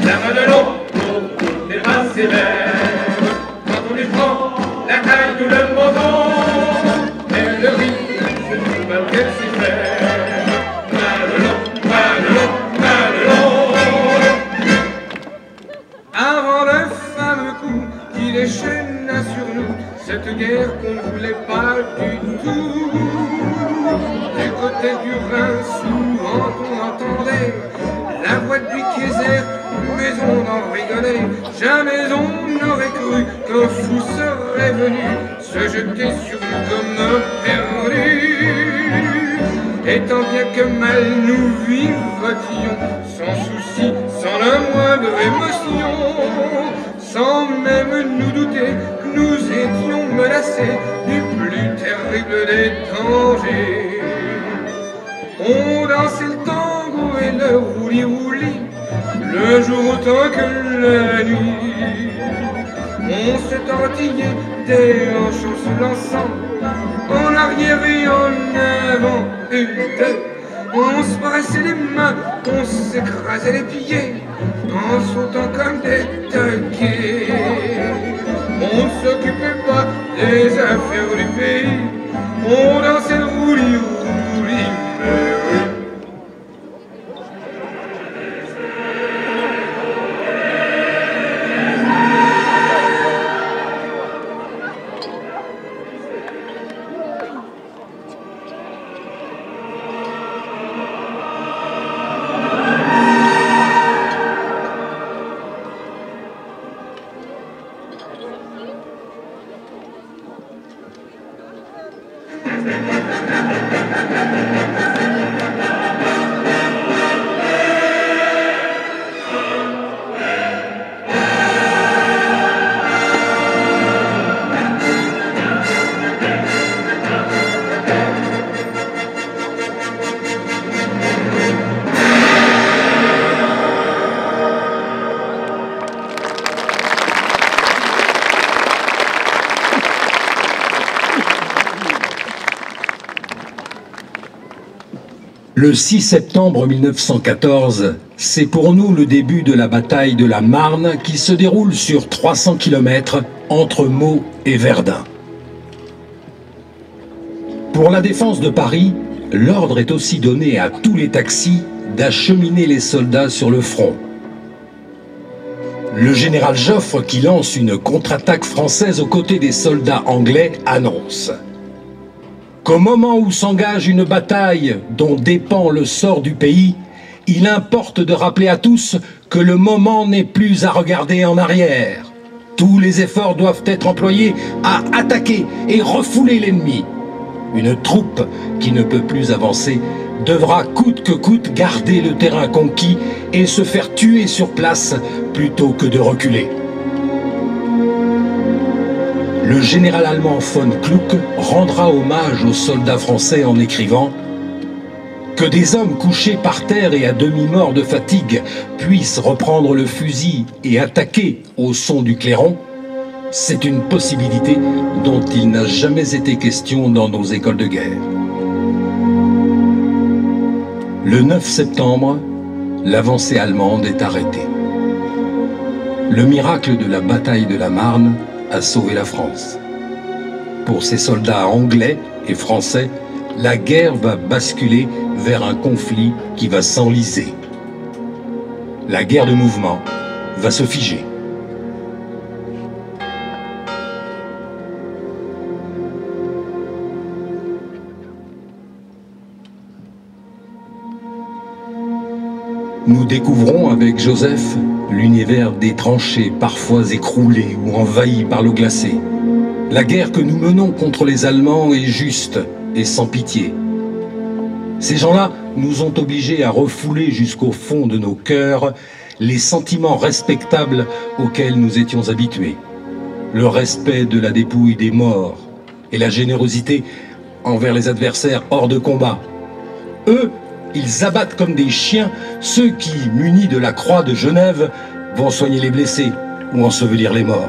La Madelon, pour des bras sévères, quand on lui prend la taille ou le menton, elle rit, c'est tout mal qu'elle sait faire. Madelon, Madelon, Madelon. Avant le fameux coup qui déchaîna sur nous cette guerre qu'on ne voulait pas du tout, du côté du Rhin, souvent on entendait la voix de Kaiser, mais on en rigolait. Jamais on n'aurait cru qu'un fou serait venu se jeter sur nous comme un perdu. Et tant bien que mal nous vivotions, sans souci, sans la moindre émotion, sans même nous douter que nous étions menacés du plus terrible des dangers. On dansait le tango et le rouli-rouli, le jour autant que la nuit. On se tortillait des hanches sous l'ensemble, en arrière et en avant, une, deux. On se pressait les mains, on s'écrasait les pieds, en sautant comme des taquets. On ne s'occupait pas des affaires du pays, on dansait le rouli-rouli, mais oui. Le 6 septembre 1914, c'est pour nous le début de la bataille de la Marne qui se déroule sur 300 km entre Meaux et Verdun. Pour la défense de Paris, l'ordre est aussi donné à tous les taxis d'acheminer les soldats sur le front. Le général Joffre, qui lance une contre-attaque française aux côtés des soldats anglais, annonce qu'au moment où s'engage une bataille dont dépend le sort du pays, il importe de rappeler à tous que le moment n'est plus à regarder en arrière. Tous les efforts doivent être employés à attaquer et refouler l'ennemi. Une troupe qui ne peut plus avancer devra coûte que coûte garder le terrain conquis et se faire tuer sur place plutôt que de reculer. Le général allemand von Kluck rendra hommage aux soldats français en écrivant « Que des hommes couchés par terre et à demi-morts de fatigue puissent reprendre le fusil et attaquer au son du clairon, c'est une possibilité dont il n'a jamais été question dans nos écoles de guerre. » Le 9 septembre, l'avancée allemande est arrêtée. Le miracle de la bataille de la Marne a sauvé la France. Pour ces soldats anglais et français, la guerre va basculer vers un conflit qui va s'enliser. La guerre de mouvement va se figer. Nous découvrons avec Joseph l'univers des tranchées parfois écroulées ou envahies par l'eau glacée. La guerre que nous menons contre les Allemands est juste et sans pitié. Ces gens-là nous ont obligés à refouler jusqu'au fond de nos cœurs les sentiments respectables auxquels nous étions habitués. Le respect de la dépouille des morts et la générosité envers les adversaires hors de combat. Eux, ils abattent comme des chiens ceux qui, munis de la croix de Genève, vont soigner les blessés ou ensevelir les morts.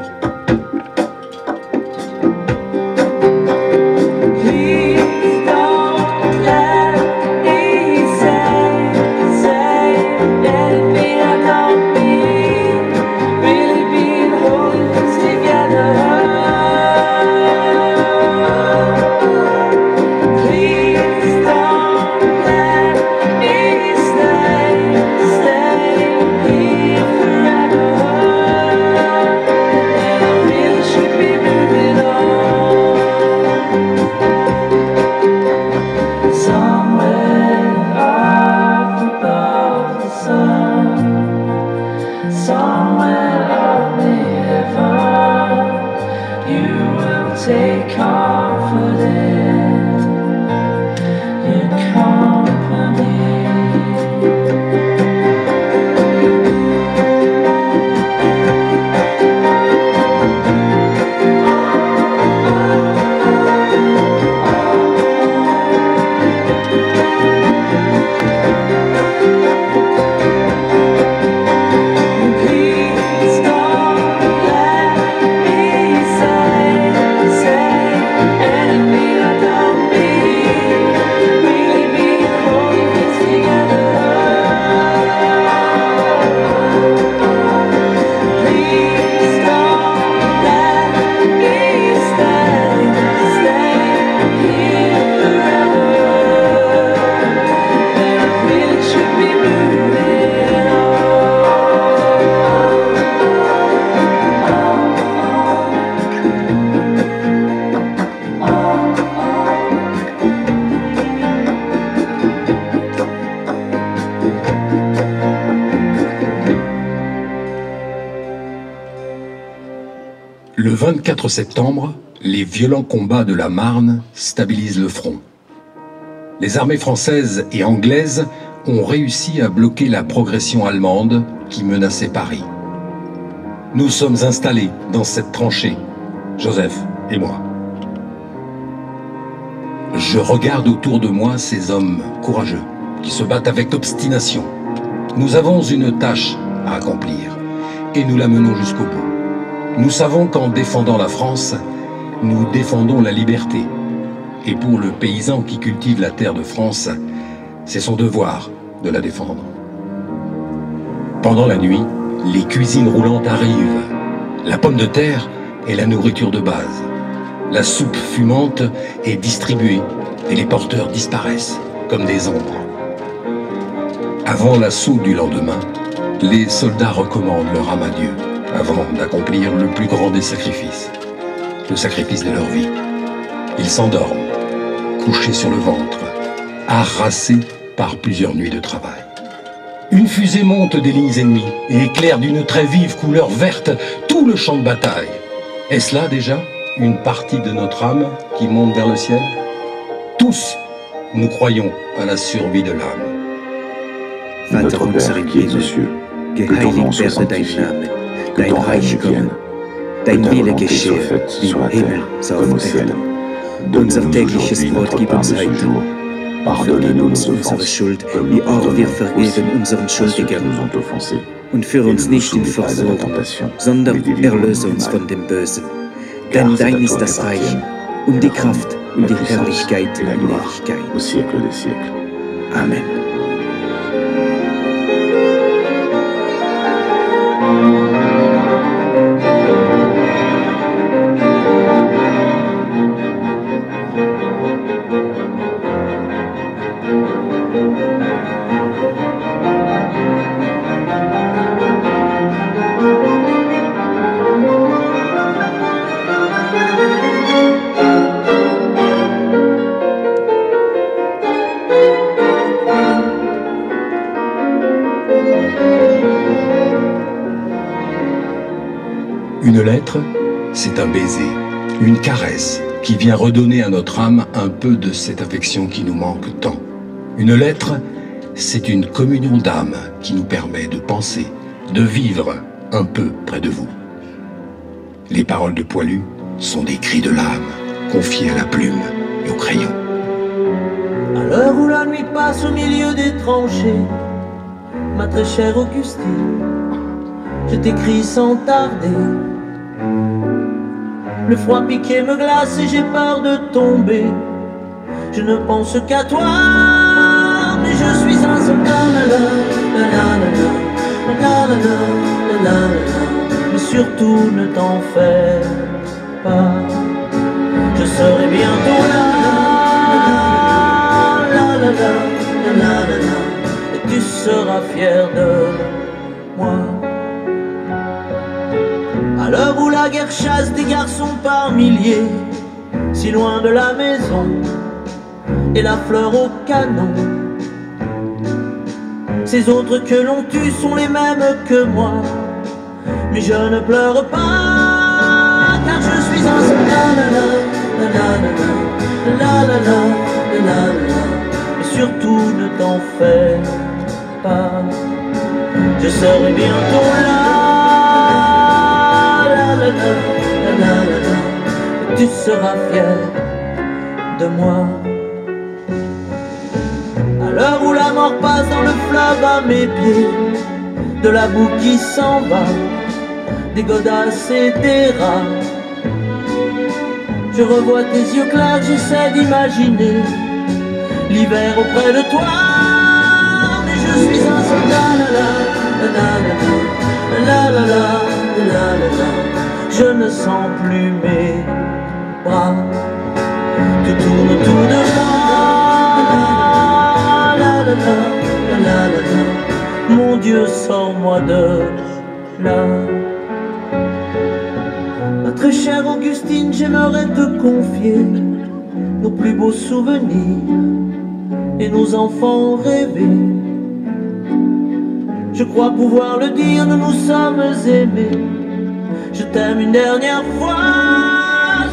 Le 24 septembre, les violents combats de la Marne stabilisent le front. Les armées françaises et anglaises ont réussi à bloquer la progression allemande qui menaçait Paris. Nous sommes installés dans cette tranchée, Joseph et moi. Je regarde autour de moi ces hommes courageux qui se battent avec obstination. Nous avons une tâche à accomplir et nous la menons jusqu'au bout. Nous savons qu'en défendant la France, nous défendons la liberté. Et pour le paysan qui cultive la terre de France, c'est son devoir de la défendre. Pendant la nuit, les cuisines roulantes arrivent. La pomme de terre est la nourriture de base. La soupe fumante est distribuée et les porteurs disparaissent comme des ombres. Avant l'assaut du lendemain, les soldats recommandent leur âme à Dieu avant d'accomplir le plus grand des sacrifices, le sacrifice de leur vie. Ils s'endorment, couchés sur le ventre, harassés par plusieurs nuits de travail. Une fusée monte des lignes ennemies et éclaire d'une très vive couleur verte tout le champ de bataille. Est-ce là déjà une partie de notre âme qui monte vers le ciel? Tous, nous croyons à la survie de l'âme. Vater unser im Himmel, geheiligt werde dein Name, dein Reich komme, dein Wille geschehe, wie im Himmel, so auf Erden. Unser tägliches Brot gib uns heute. Vergib uns unsere Schuld, wie auch wir vergeben unseren Schuldigern. Und führe uns nicht in Versuchung, sondern erlöse uns von dem Bösen. Denn dein ist das Reich und die Kraft und die Herrlichkeit in Ewigkeit. Amen. Une lettre, c'est un baiser, une caresse qui vient redonner à notre âme un peu de cette affection qui nous manque tant. Une lettre, c'est une communion d'âme qui nous permet de penser, de vivre un peu près de vous. Les paroles de Poilu sont des cris de l'âme, confiés à la plume et au crayon. À l'heure où la nuit passe au milieu des tranchées, ma très chère Augustine, je t'écris sans tarder. Le froid piqué me glace et j'ai peur de tomber. Je ne pense qu'à toi, mais je suis un soldat. Mais surtout ne t'en fais pas, je serai bientôt là. Et tu seras fier de moi. À l'heure où la guerre chasse des garçons par milliers, si loin de la maison et la fleur au canon, ces autres que l'on tue sont les mêmes que moi. Mais je ne pleure pas, car je suis un soldat. Mais surtout ne t'en fais pas, je serai bientôt là. Tu seras fier de moi. À l'heure où la mort passe dans le fleuve à mes pieds, de la boue qui s'en va, des godasses et des rats, je revois tes yeux clairs, j'essaie d'imaginer l'hiver auprès de toi. Mais je suis un soldat. Je ne sens plus mes bras, tu tournes autour de moi. Mon Dieu, sors-moi de là. Ma très chère Augustine, j'aimerais te confier nos plus beaux souvenirs et nos enfants rêvés. Je crois pouvoir le dire, nous nous sommes aimés. Je t'aime une dernière fois,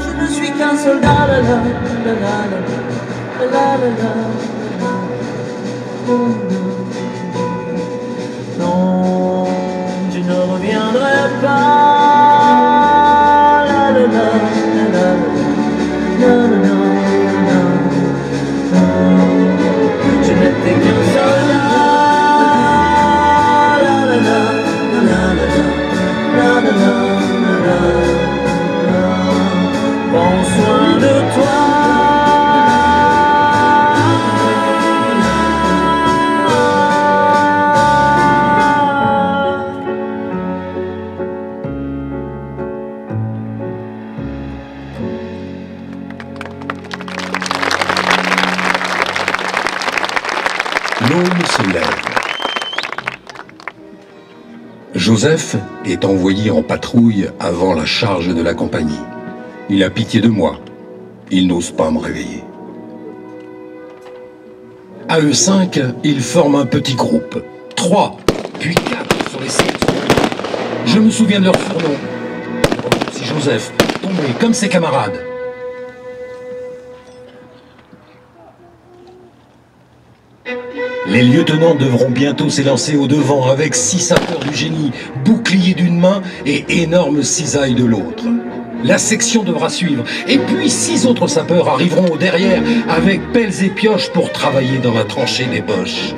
je ne suis qu'un soldat. Non, je ne reviendrai pas. Je n'étais qu'un soldat. Prends soin de toi. L'aune se lève. Joseph est envoyé en patrouille avant la charge de la compagnie. Il a pitié de moi. Il n'ose pas me réveiller. À eux 5, ils forment un petit groupe. 3, puis 4 sur les sélections. Je me souviens de leur surnom. Si Joseph tombait comme ses camarades. Les lieutenants devront bientôt s'élancer au devant avec 6 sapeurs du génie, boucliers d'une main et énorme cisaille de l'autre. La section devra suivre, et puis 6 autres sapeurs arriveront au derrière avec pelles et pioches pour travailler dans la tranchée des Boches.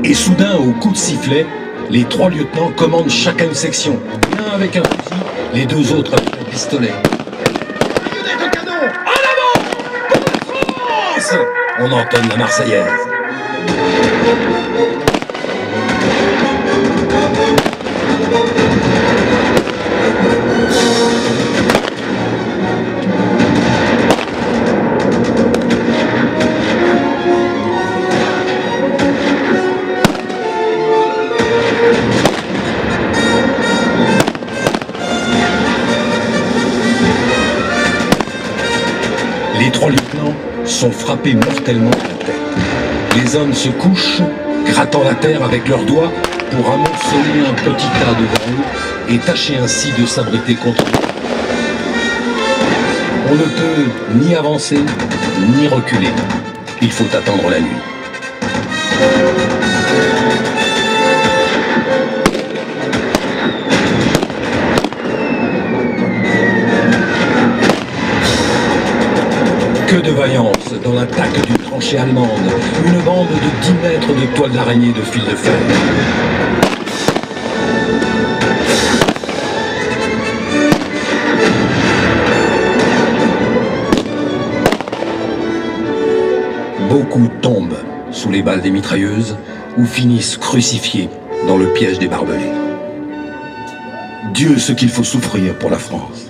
Et soudain, au coup de sifflet, les 3 lieutenants commandent chacun une section. L'un avec un fusil, les 2 autres avec un pistolet. On entonne la Marseillaise. Les 3 lieutenants sont frappés mortellement à la tête. Les hommes se couchent, grattant la terre avec leurs doigts pour amonceler un petit tas devant eux et tâcher ainsi de s'abriter contre eux. On ne peut ni avancer, ni reculer. Il faut attendre la nuit. Que de vaillance dans l'attaque d'une tranchée allemande, une bande de 10 mètres de toile d'araignée de fil de fer. Beaucoup tombent sous les balles des mitrailleuses ou finissent crucifiés dans le piège des barbelés. Dieu, ce qu'il faut souffrir pour la France.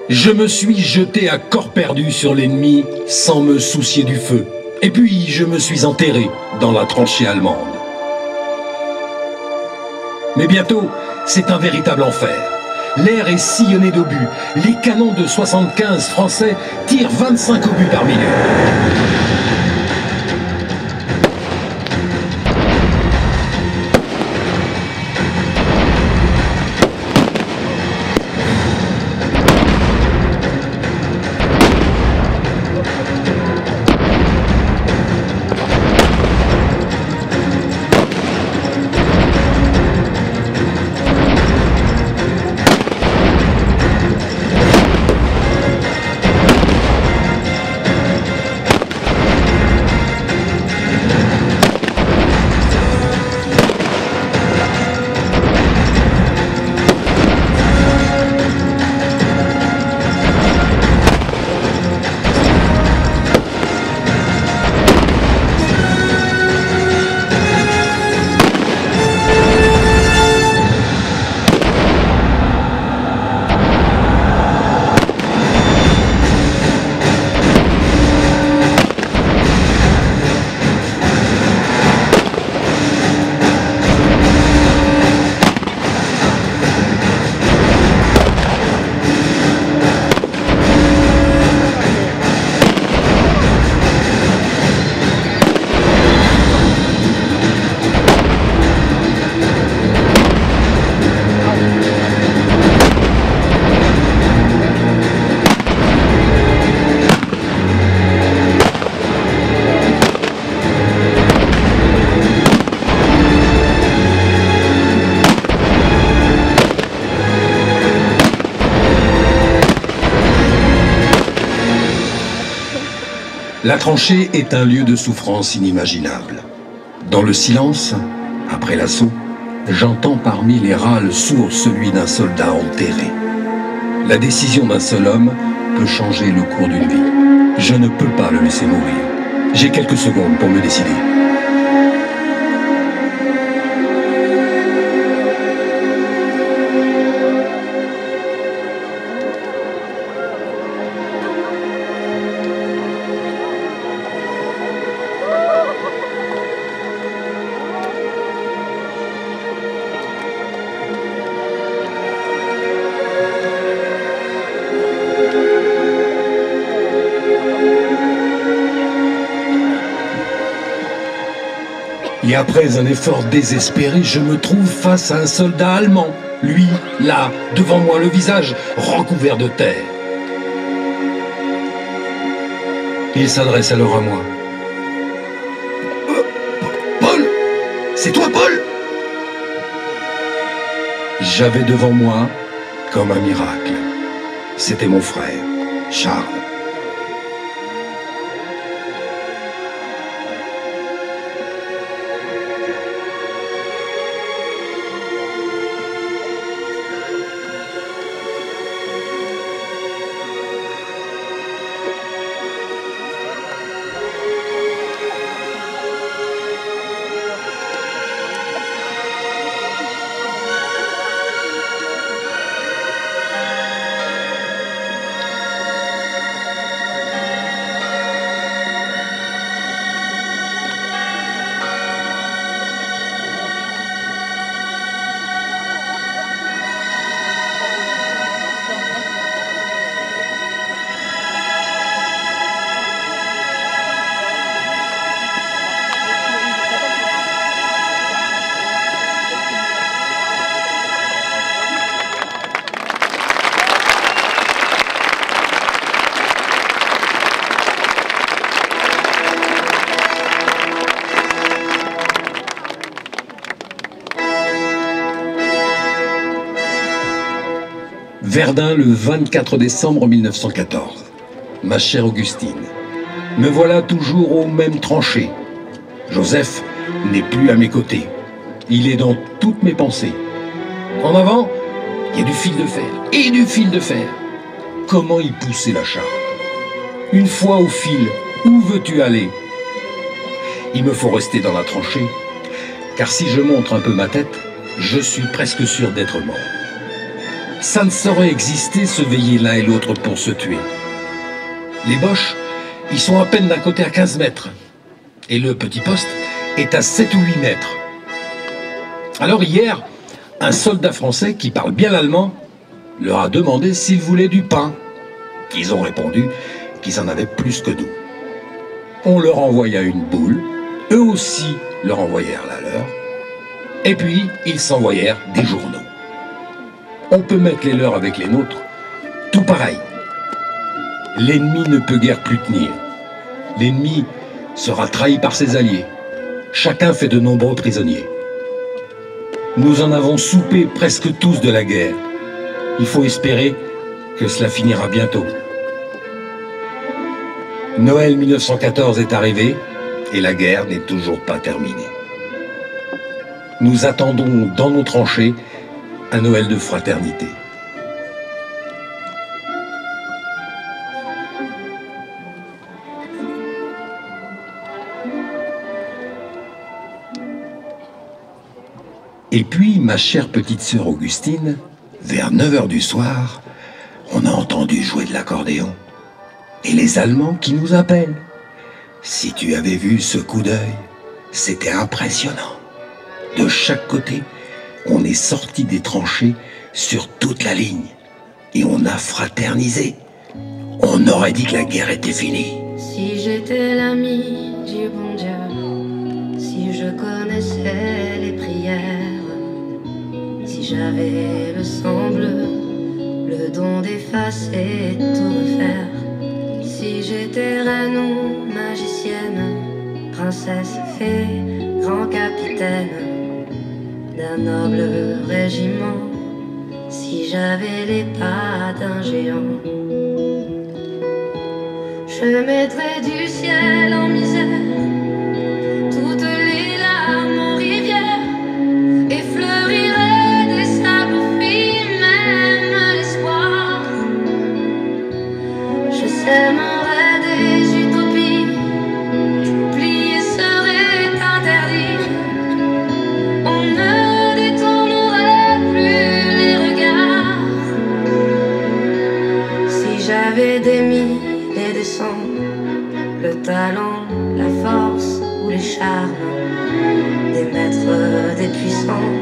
Je me suis jeté à corps perdu sur l'ennemi sans me soucier du feu. Et puis je me suis enterré dans la tranchée allemande. Mais bientôt, c'est un véritable enfer. L'air est sillonné d'obus. Les canons de 75 français tirent 25 obus par minute. La tranchée est un lieu de souffrance inimaginable. Dans le silence, après l'assaut, j'entends parmi les râles sourds celui d'un soldat enterré. La décision d'un seul homme peut changer le cours d'une vie. Je ne peux pas le laisser mourir. J'ai quelques secondes pour me décider. Et après un effort désespéré, je me trouve face à un soldat allemand. Lui, là, devant moi, le visage recouvert de terre. Il s'adresse alors à moi. Paul! C'est toi, Paul? J'avais devant moi, comme un miracle, c'était mon frère, Charles. Verdun, le 24 décembre 1914. Ma chère Augustine, me voilà toujours aux mêmes tranchées. Joseph n'est plus à mes côtés. Il est dans toutes mes pensées. En avant, il y a du fil de fer. Et du fil de fer. Comment y pousser la charge? Une fois au fil, où veux-tu aller? Il me faut rester dans la tranchée, car si je montre un peu ma tête, je suis presque sûr d'être mort. Ça ne saurait exister, se veiller l'un et l'autre pour se tuer. Les Boches, ils sont à peine d'un côté à 15 mètres. Et le petit poste est à 7 ou 8 mètres. Alors hier, un soldat français qui parle bien l'allemand leur a demandé s'ils voulaient du pain. Ils ont répondu qu'ils en avaient plus que nous. On leur envoya une boule, eux aussi leur envoyèrent la leur, et puis ils s'envoyèrent des journaux. On peut mettre les leurs avec les nôtres, tout pareil. L'ennemi ne peut guère plus tenir. L'ennemi sera trahi par ses alliés. Chacun fait de nombreux prisonniers. Nous en avons soupé presque tous de la guerre. Il faut espérer que cela finira bientôt. Noël 1914 est arrivé et la guerre n'est toujours pas terminée. Nous attendons dans nos tranchées un Noël de fraternité. Et puis, ma chère petite sœur Augustine, vers 9 h du soir, on a entendu jouer de l'accordéon. Et les Allemands qui nous appellent. Si tu avais vu ce coup d'œil, c'était impressionnant. De chaque côté, on est sorti des tranchées sur toute la ligne. Et on a fraternisé. On aurait dit que la guerre était finie. Si j'étais l'ami du bon Dieu, si je connaissais les prières, si j'avais le sang bleu, le don d'effacer tout refaire, si j'étais reine ou magicienne, princesse, fée, grand capitaine d'un noble régiment, si j'avais les pas d'un géant, je mettrais du ciel en misère toutes les larmes en rivière et fleurirais des sables aux filles, même l'espoir. Je sèmerais des utopies, plier serait interdit. On ne détournerait plus les regards. Si j'avais des mille et des sangs, le talent, la force ou les charmes, des maîtres, des puissants,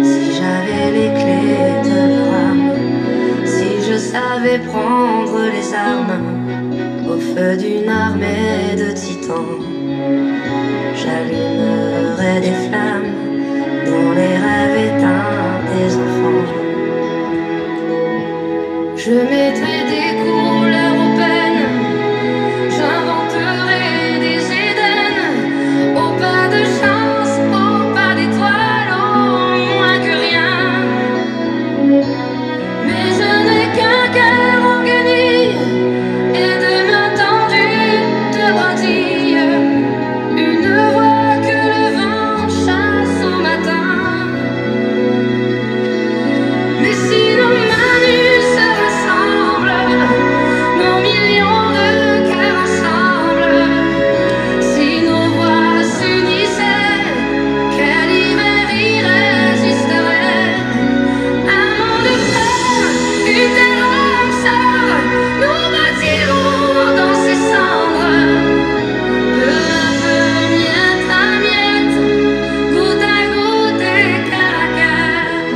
si j'avais les clés de leur âme, si je savais prendre les armes au feu d'une armée de titans, j'allumerais serait des flammes dans les rêves éteints des enfants. Je mettrai des couleurs aux peines, j'inventerai des Éden, au pas de chance, au pas d'étoiles, au moins que rien. Mais je n'ai qu'un cœur en guenille et de mains tendues de brindilles, une voix que le vent chasse au matin. Mais si nos mains nues se rassemblent, nos millions de cœurs ensemble, si nos voix s'unissaient, quel hiver irrésisterait? Un monde frère, une terre âme sœur, nous bâtirons dans ces cendres. Peu à peu, miette à miette, goutte à goutte et cœur à cœur.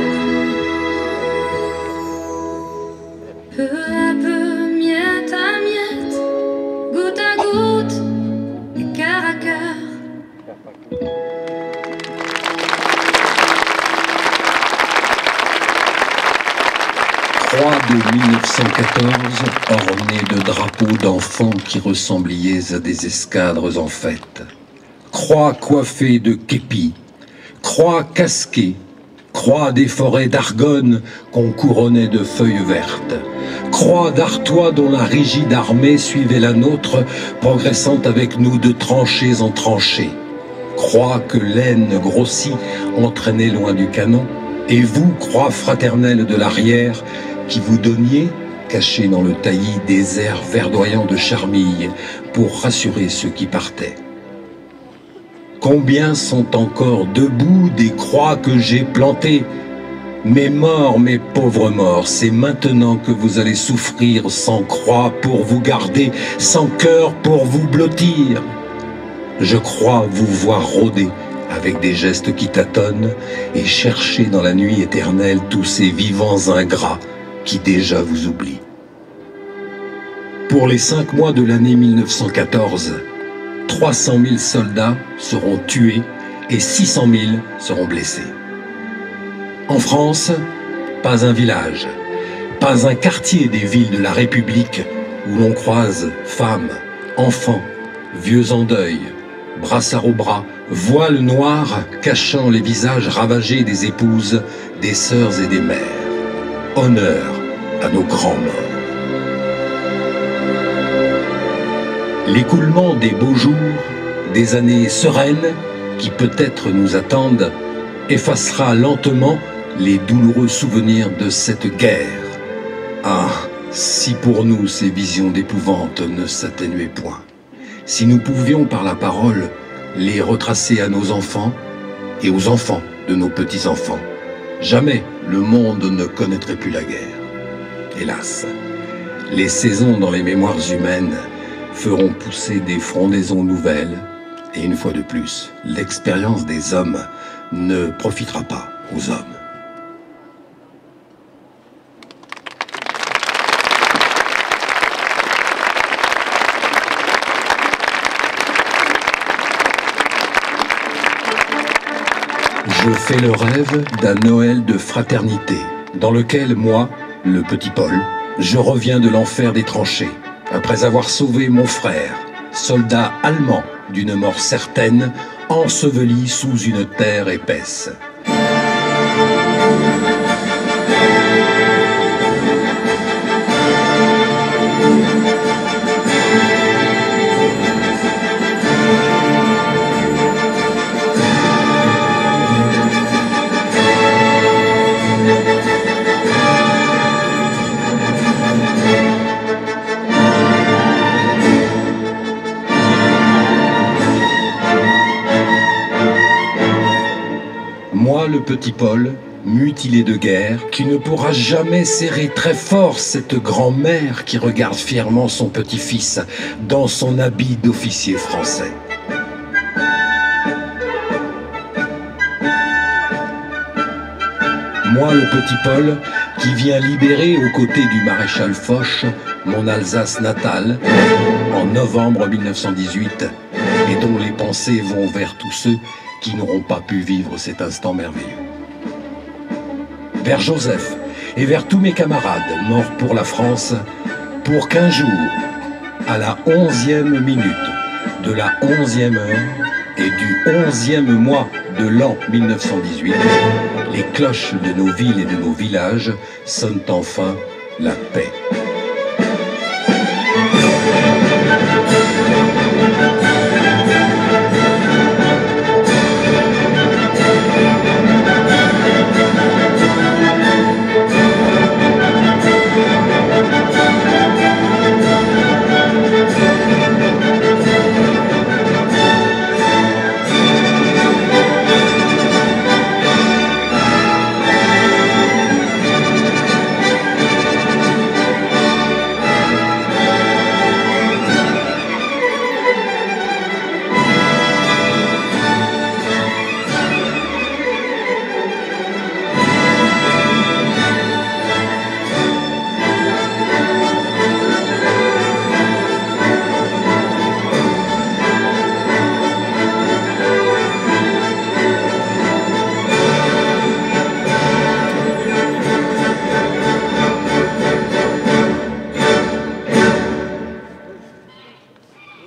Peu à peu, miette à miette, goutte à goutte et cœur à cœur. Croix de 1914, ornée de drapeaux d'enfants qui ressembliez à des escadres en fête. Croix coiffée de képis, croix casquée, croix des forêts d'Argonne qu'on couronnait de feuilles vertes, croix d'Artois dont la rigide armée suivait la nôtre, progressant avec nous de tranchées en tranchées. Croix que l'aine grossie entraînait loin du canon, et vous, croix fraternelle de l'arrière, qui vous donniez, cachés dans le taillis, des airs verdoyants de charmille pour rassurer ceux qui partaient. Combien sont encore debout des croix que j'ai plantées? Mes morts, mes pauvres morts, c'est maintenant que vous allez souffrir sans croix pour vous garder, sans cœur pour vous blottir. Je crois vous voir rôder avec des gestes qui tâtonnent et chercher dans la nuit éternelle tous ces vivants ingrats qui déjà vous oublient. Pour les 5 mois de l'année 1914, 300 000 soldats seront tués et 600 000 seront blessés. En France, pas un village, pas un quartier des villes de la République où l'on croise femmes, enfants, vieux en deuil, brassards au bras, voiles noirs cachant les visages ravagés des épouses, des sœurs et des mères. Honneur à nos grands morts. L'écoulement des beaux jours, des années sereines qui peut-être nous attendent, effacera lentement les douloureux souvenirs de cette guerre. Ah, si pour nous ces visions d'épouvante ne s'atténuaient point, si nous pouvions par la parole les retracer à nos enfants et aux enfants de nos petits-enfants, jamais le monde ne connaîtrait plus la guerre. Hélas, les saisons dans les mémoires humaines feront pousser des frondaisons nouvelles, et une fois de plus, l'expérience des hommes ne profitera pas aux hommes. Je fais le rêve d'un Noël de fraternité, dans lequel moi, le petit Paul, je reviens de l'enfer des tranchées, après avoir sauvé mon frère, soldat allemand d'une mort certaine, enseveli sous une terre épaisse. Moi, le petit Paul, mutilé de guerre, qui ne pourra jamais serrer très fort cette grand-mère qui regarde fièrement son petit-fils dans son habit d'officier français. Moi, le petit Paul, qui vient libérer aux côtés du maréchal Foch mon Alsace natale en novembre 1918 et dont les pensées vont vers tous ceux qui n'auront pas pu vivre cet instant merveilleux. Vers Joseph et vers tous mes camarades morts pour la France, pour qu'un jour, à la 11e minute, de la 11e heure et du 11e mois de l'an 1918, les cloches de nos villes et de nos villages sonnent enfin la paix.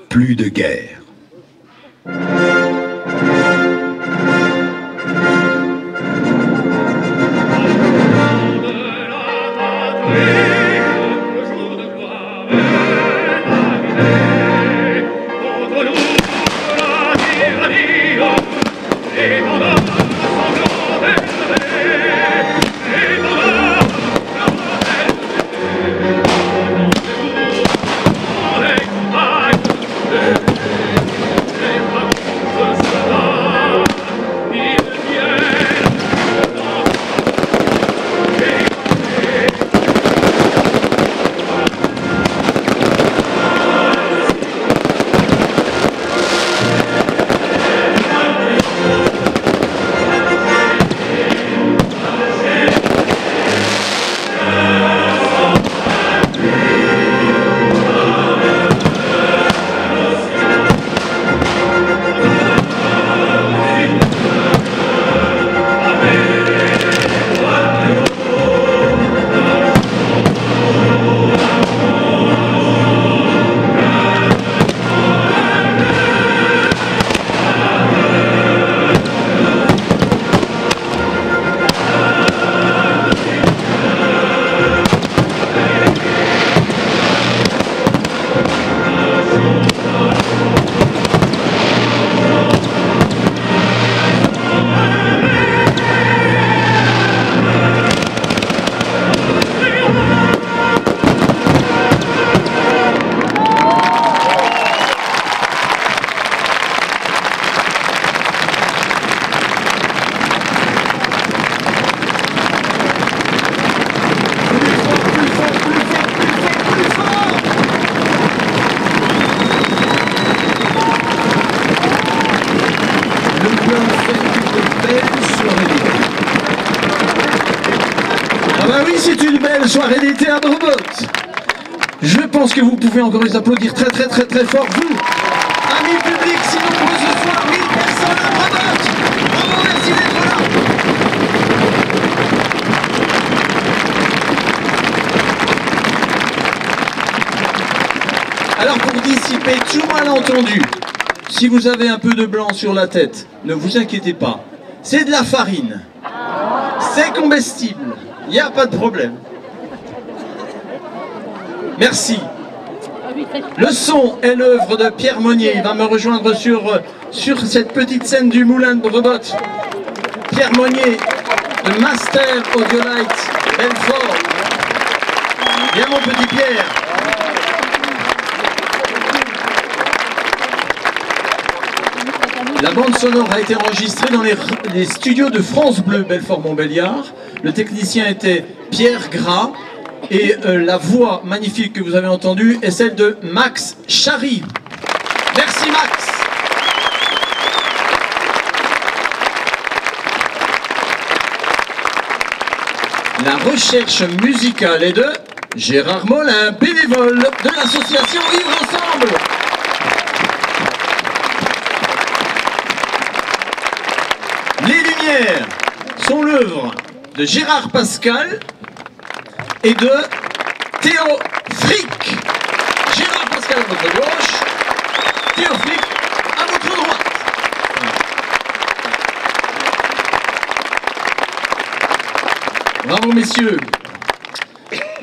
Plus de guerre. Soirée d'été à Brobot. Je pense que vous pouvez encore les applaudir très fort, vous, amis publics, si nombreux ce soir, 1000 personnes à Brobot. Bravo, merci d'être là. Alors pour dissiper tout malentendu, si vous avez un peu de blanc sur la tête, ne vous inquiétez pas, c'est de la farine, c'est comestible, il n'y a pas de problème. Merci. Le son est l'œuvre de Pierre Monnier. Il va me rejoindre sur cette petite scène du Moulin de Brobot. Pierre Monnier, de Master Audiolight Belfort. Viens mon petit Pierre. La bande sonore a été enregistrée dans les studios de France Bleu Belfort-Montbéliard. Le technicien était Pierre Gras. Et la voix magnifique que vous avez entendue est celle de Max Chary. Merci Max. La recherche musicale est de Gérard Molin, bénévole de l'association Vivre Ensemble. lumières sont l'œuvre de Gérard Pascal et de Théo Frick. Gérard Pascal à votre gauche, Théo Frick à votre droite. Bravo messieurs.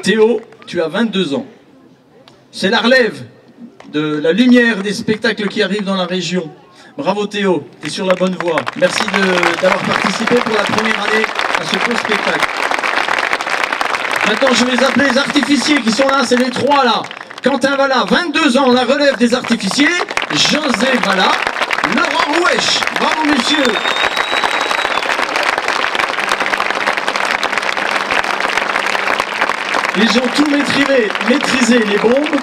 Théo, tu as 22 ans. C'est la relève de la lumière des spectacles qui arrivent dans la région. Bravo Théo, tu es sur la bonne voie. Merci d'avoir participé pour la première année à ce beau spectacle. Maintenant, je vais appeler les artificiers qui sont là, c'est les trois là. Quentin Vallat, 22 ans, la relève des artificiers. José Vallat, Laurent Rouèche. Bravo messieurs. Ils ont tout maîtrisé, les bombes,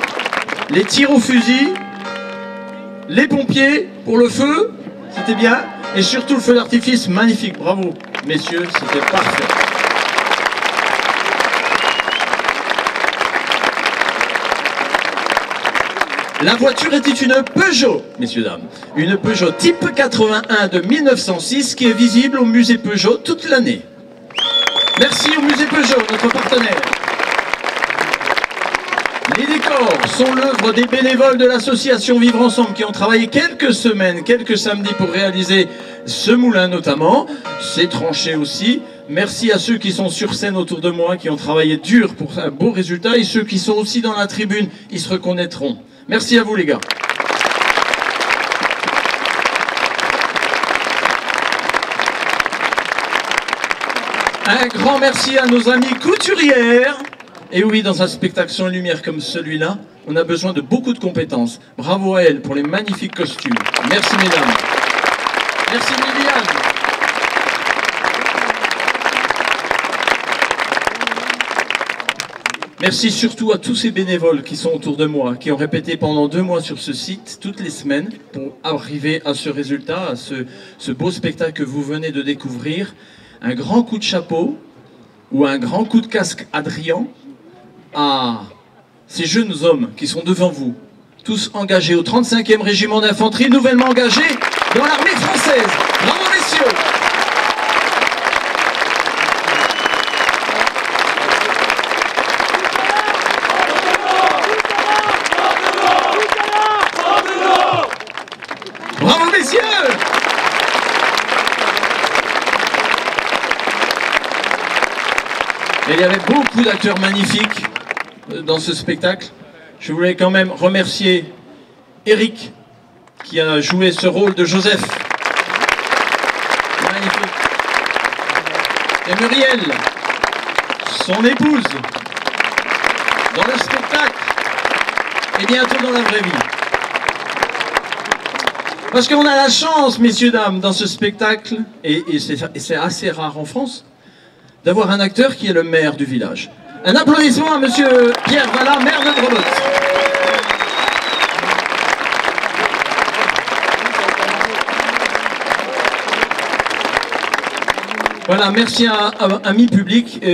les tirs au fusil, les pompiers pour le feu, c'était bien, et surtout le feu d'artifice, magnifique, bravo, messieurs, c'était parfait. La voiture était une Peugeot, messieurs, dames, une Peugeot type 81 de 1906 qui est visible au musée Peugeot toute l'année. Merci au musée Peugeot, notre partenaire. Les décors sont l'œuvre des bénévoles de l'association Vivre Ensemble qui ont travaillé quelques semaines, quelques samedis pour réaliser ce moulin notamment, ces tranchées aussi. Merci à ceux qui sont sur scène autour de moi, qui ont travaillé dur pour un beau résultat, et ceux qui sont aussi dans la tribune, ils se reconnaîtront. Merci à vous les gars. Un grand merci à nos amis couturières. Et oui, dans un spectacle sans lumière comme celui-là, on a besoin de beaucoup de compétences. Bravo à elles pour les magnifiques costumes. Merci mesdames. Merci Liliane. Merci surtout à tous ces bénévoles qui sont autour de moi, qui ont répété pendant 2 mois sur ce site, toutes les semaines, pour arriver à ce résultat, à ce beau spectacle que vous venez de découvrir. Un grand coup de chapeau ou un grand coup de casque Adrien à ces jeunes hommes qui sont devant vous, tous engagés au 35e régiment d'infanterie, nouvellement engagés dans l'armée française. Bravo messieurs. Bravo messieurs. Et il y avait beaucoup d'acteurs magnifiques dans ce spectacle. Je voulais quand même remercier Eric qui a joué ce rôle de Joseph. Magnifique. Et Muriel, son épouse, dans le spectacle et bientôt dans la vraie vie. Parce qu'on a la chance, messieurs, dames, dans ce spectacle, et c'est assez rare en France, d'avoir un acteur qui est le maire du village. Un applaudissement à monsieur Pierre Vallat, maire de Brebeuf. Voilà, merci à amis publics.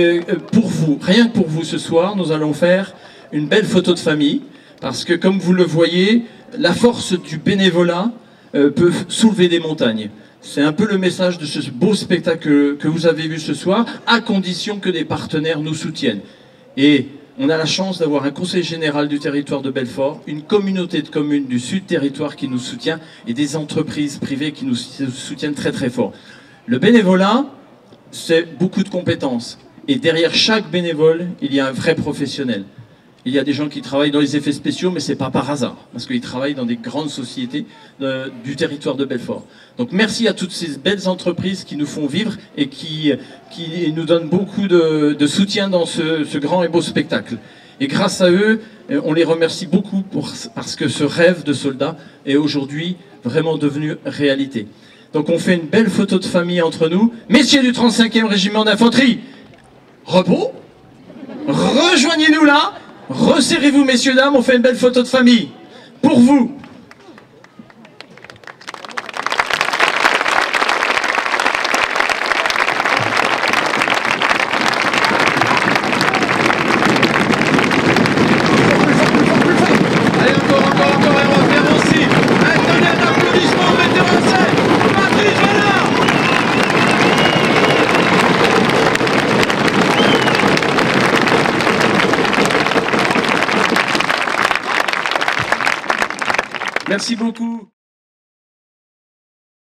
Pour vous, rien que pour vous ce soir, nous allons faire une belle photo de famille. Parce que comme vous le voyez, la force du bénévolat peut soulever des montagnes. C'est un peu le message de ce beau spectacle que vous avez vu ce soir, à condition que des partenaires nous soutiennent. Et on a la chance d'avoir un conseil général du territoire de Belfort, une communauté de communes du sud territoire qui nous soutient et des entreprises privées qui nous soutiennent très très fort. Le bénévolat, c'est beaucoup de compétences. Et derrière chaque bénévole, il y a un vrai professionnel. Il y a des gens qui travaillent dans les effets spéciaux, mais ce n'est pas par hasard, parce qu'ils travaillent dans des grandes sociétés du territoire de Belfort. Donc merci à toutes ces belles entreprises qui nous font vivre et qui nous donnent beaucoup de soutien dans ce grand et beau spectacle. Et grâce à eux, on les remercie beaucoup parce que ce rêve de soldat est aujourd'hui vraiment devenu réalité. Donc on fait une belle photo de famille entre nous. Messieurs du 35e régiment d'infanterie, repos, rejoignez-nous là. Resserrez-vous, messieurs, dames, on fait une belle photo de famille. Pour vous. Allez, encore, et on va faire aussi un tonnerre d'applaudissements, mettez en scène, Patrice Vallat. Merci beaucoup.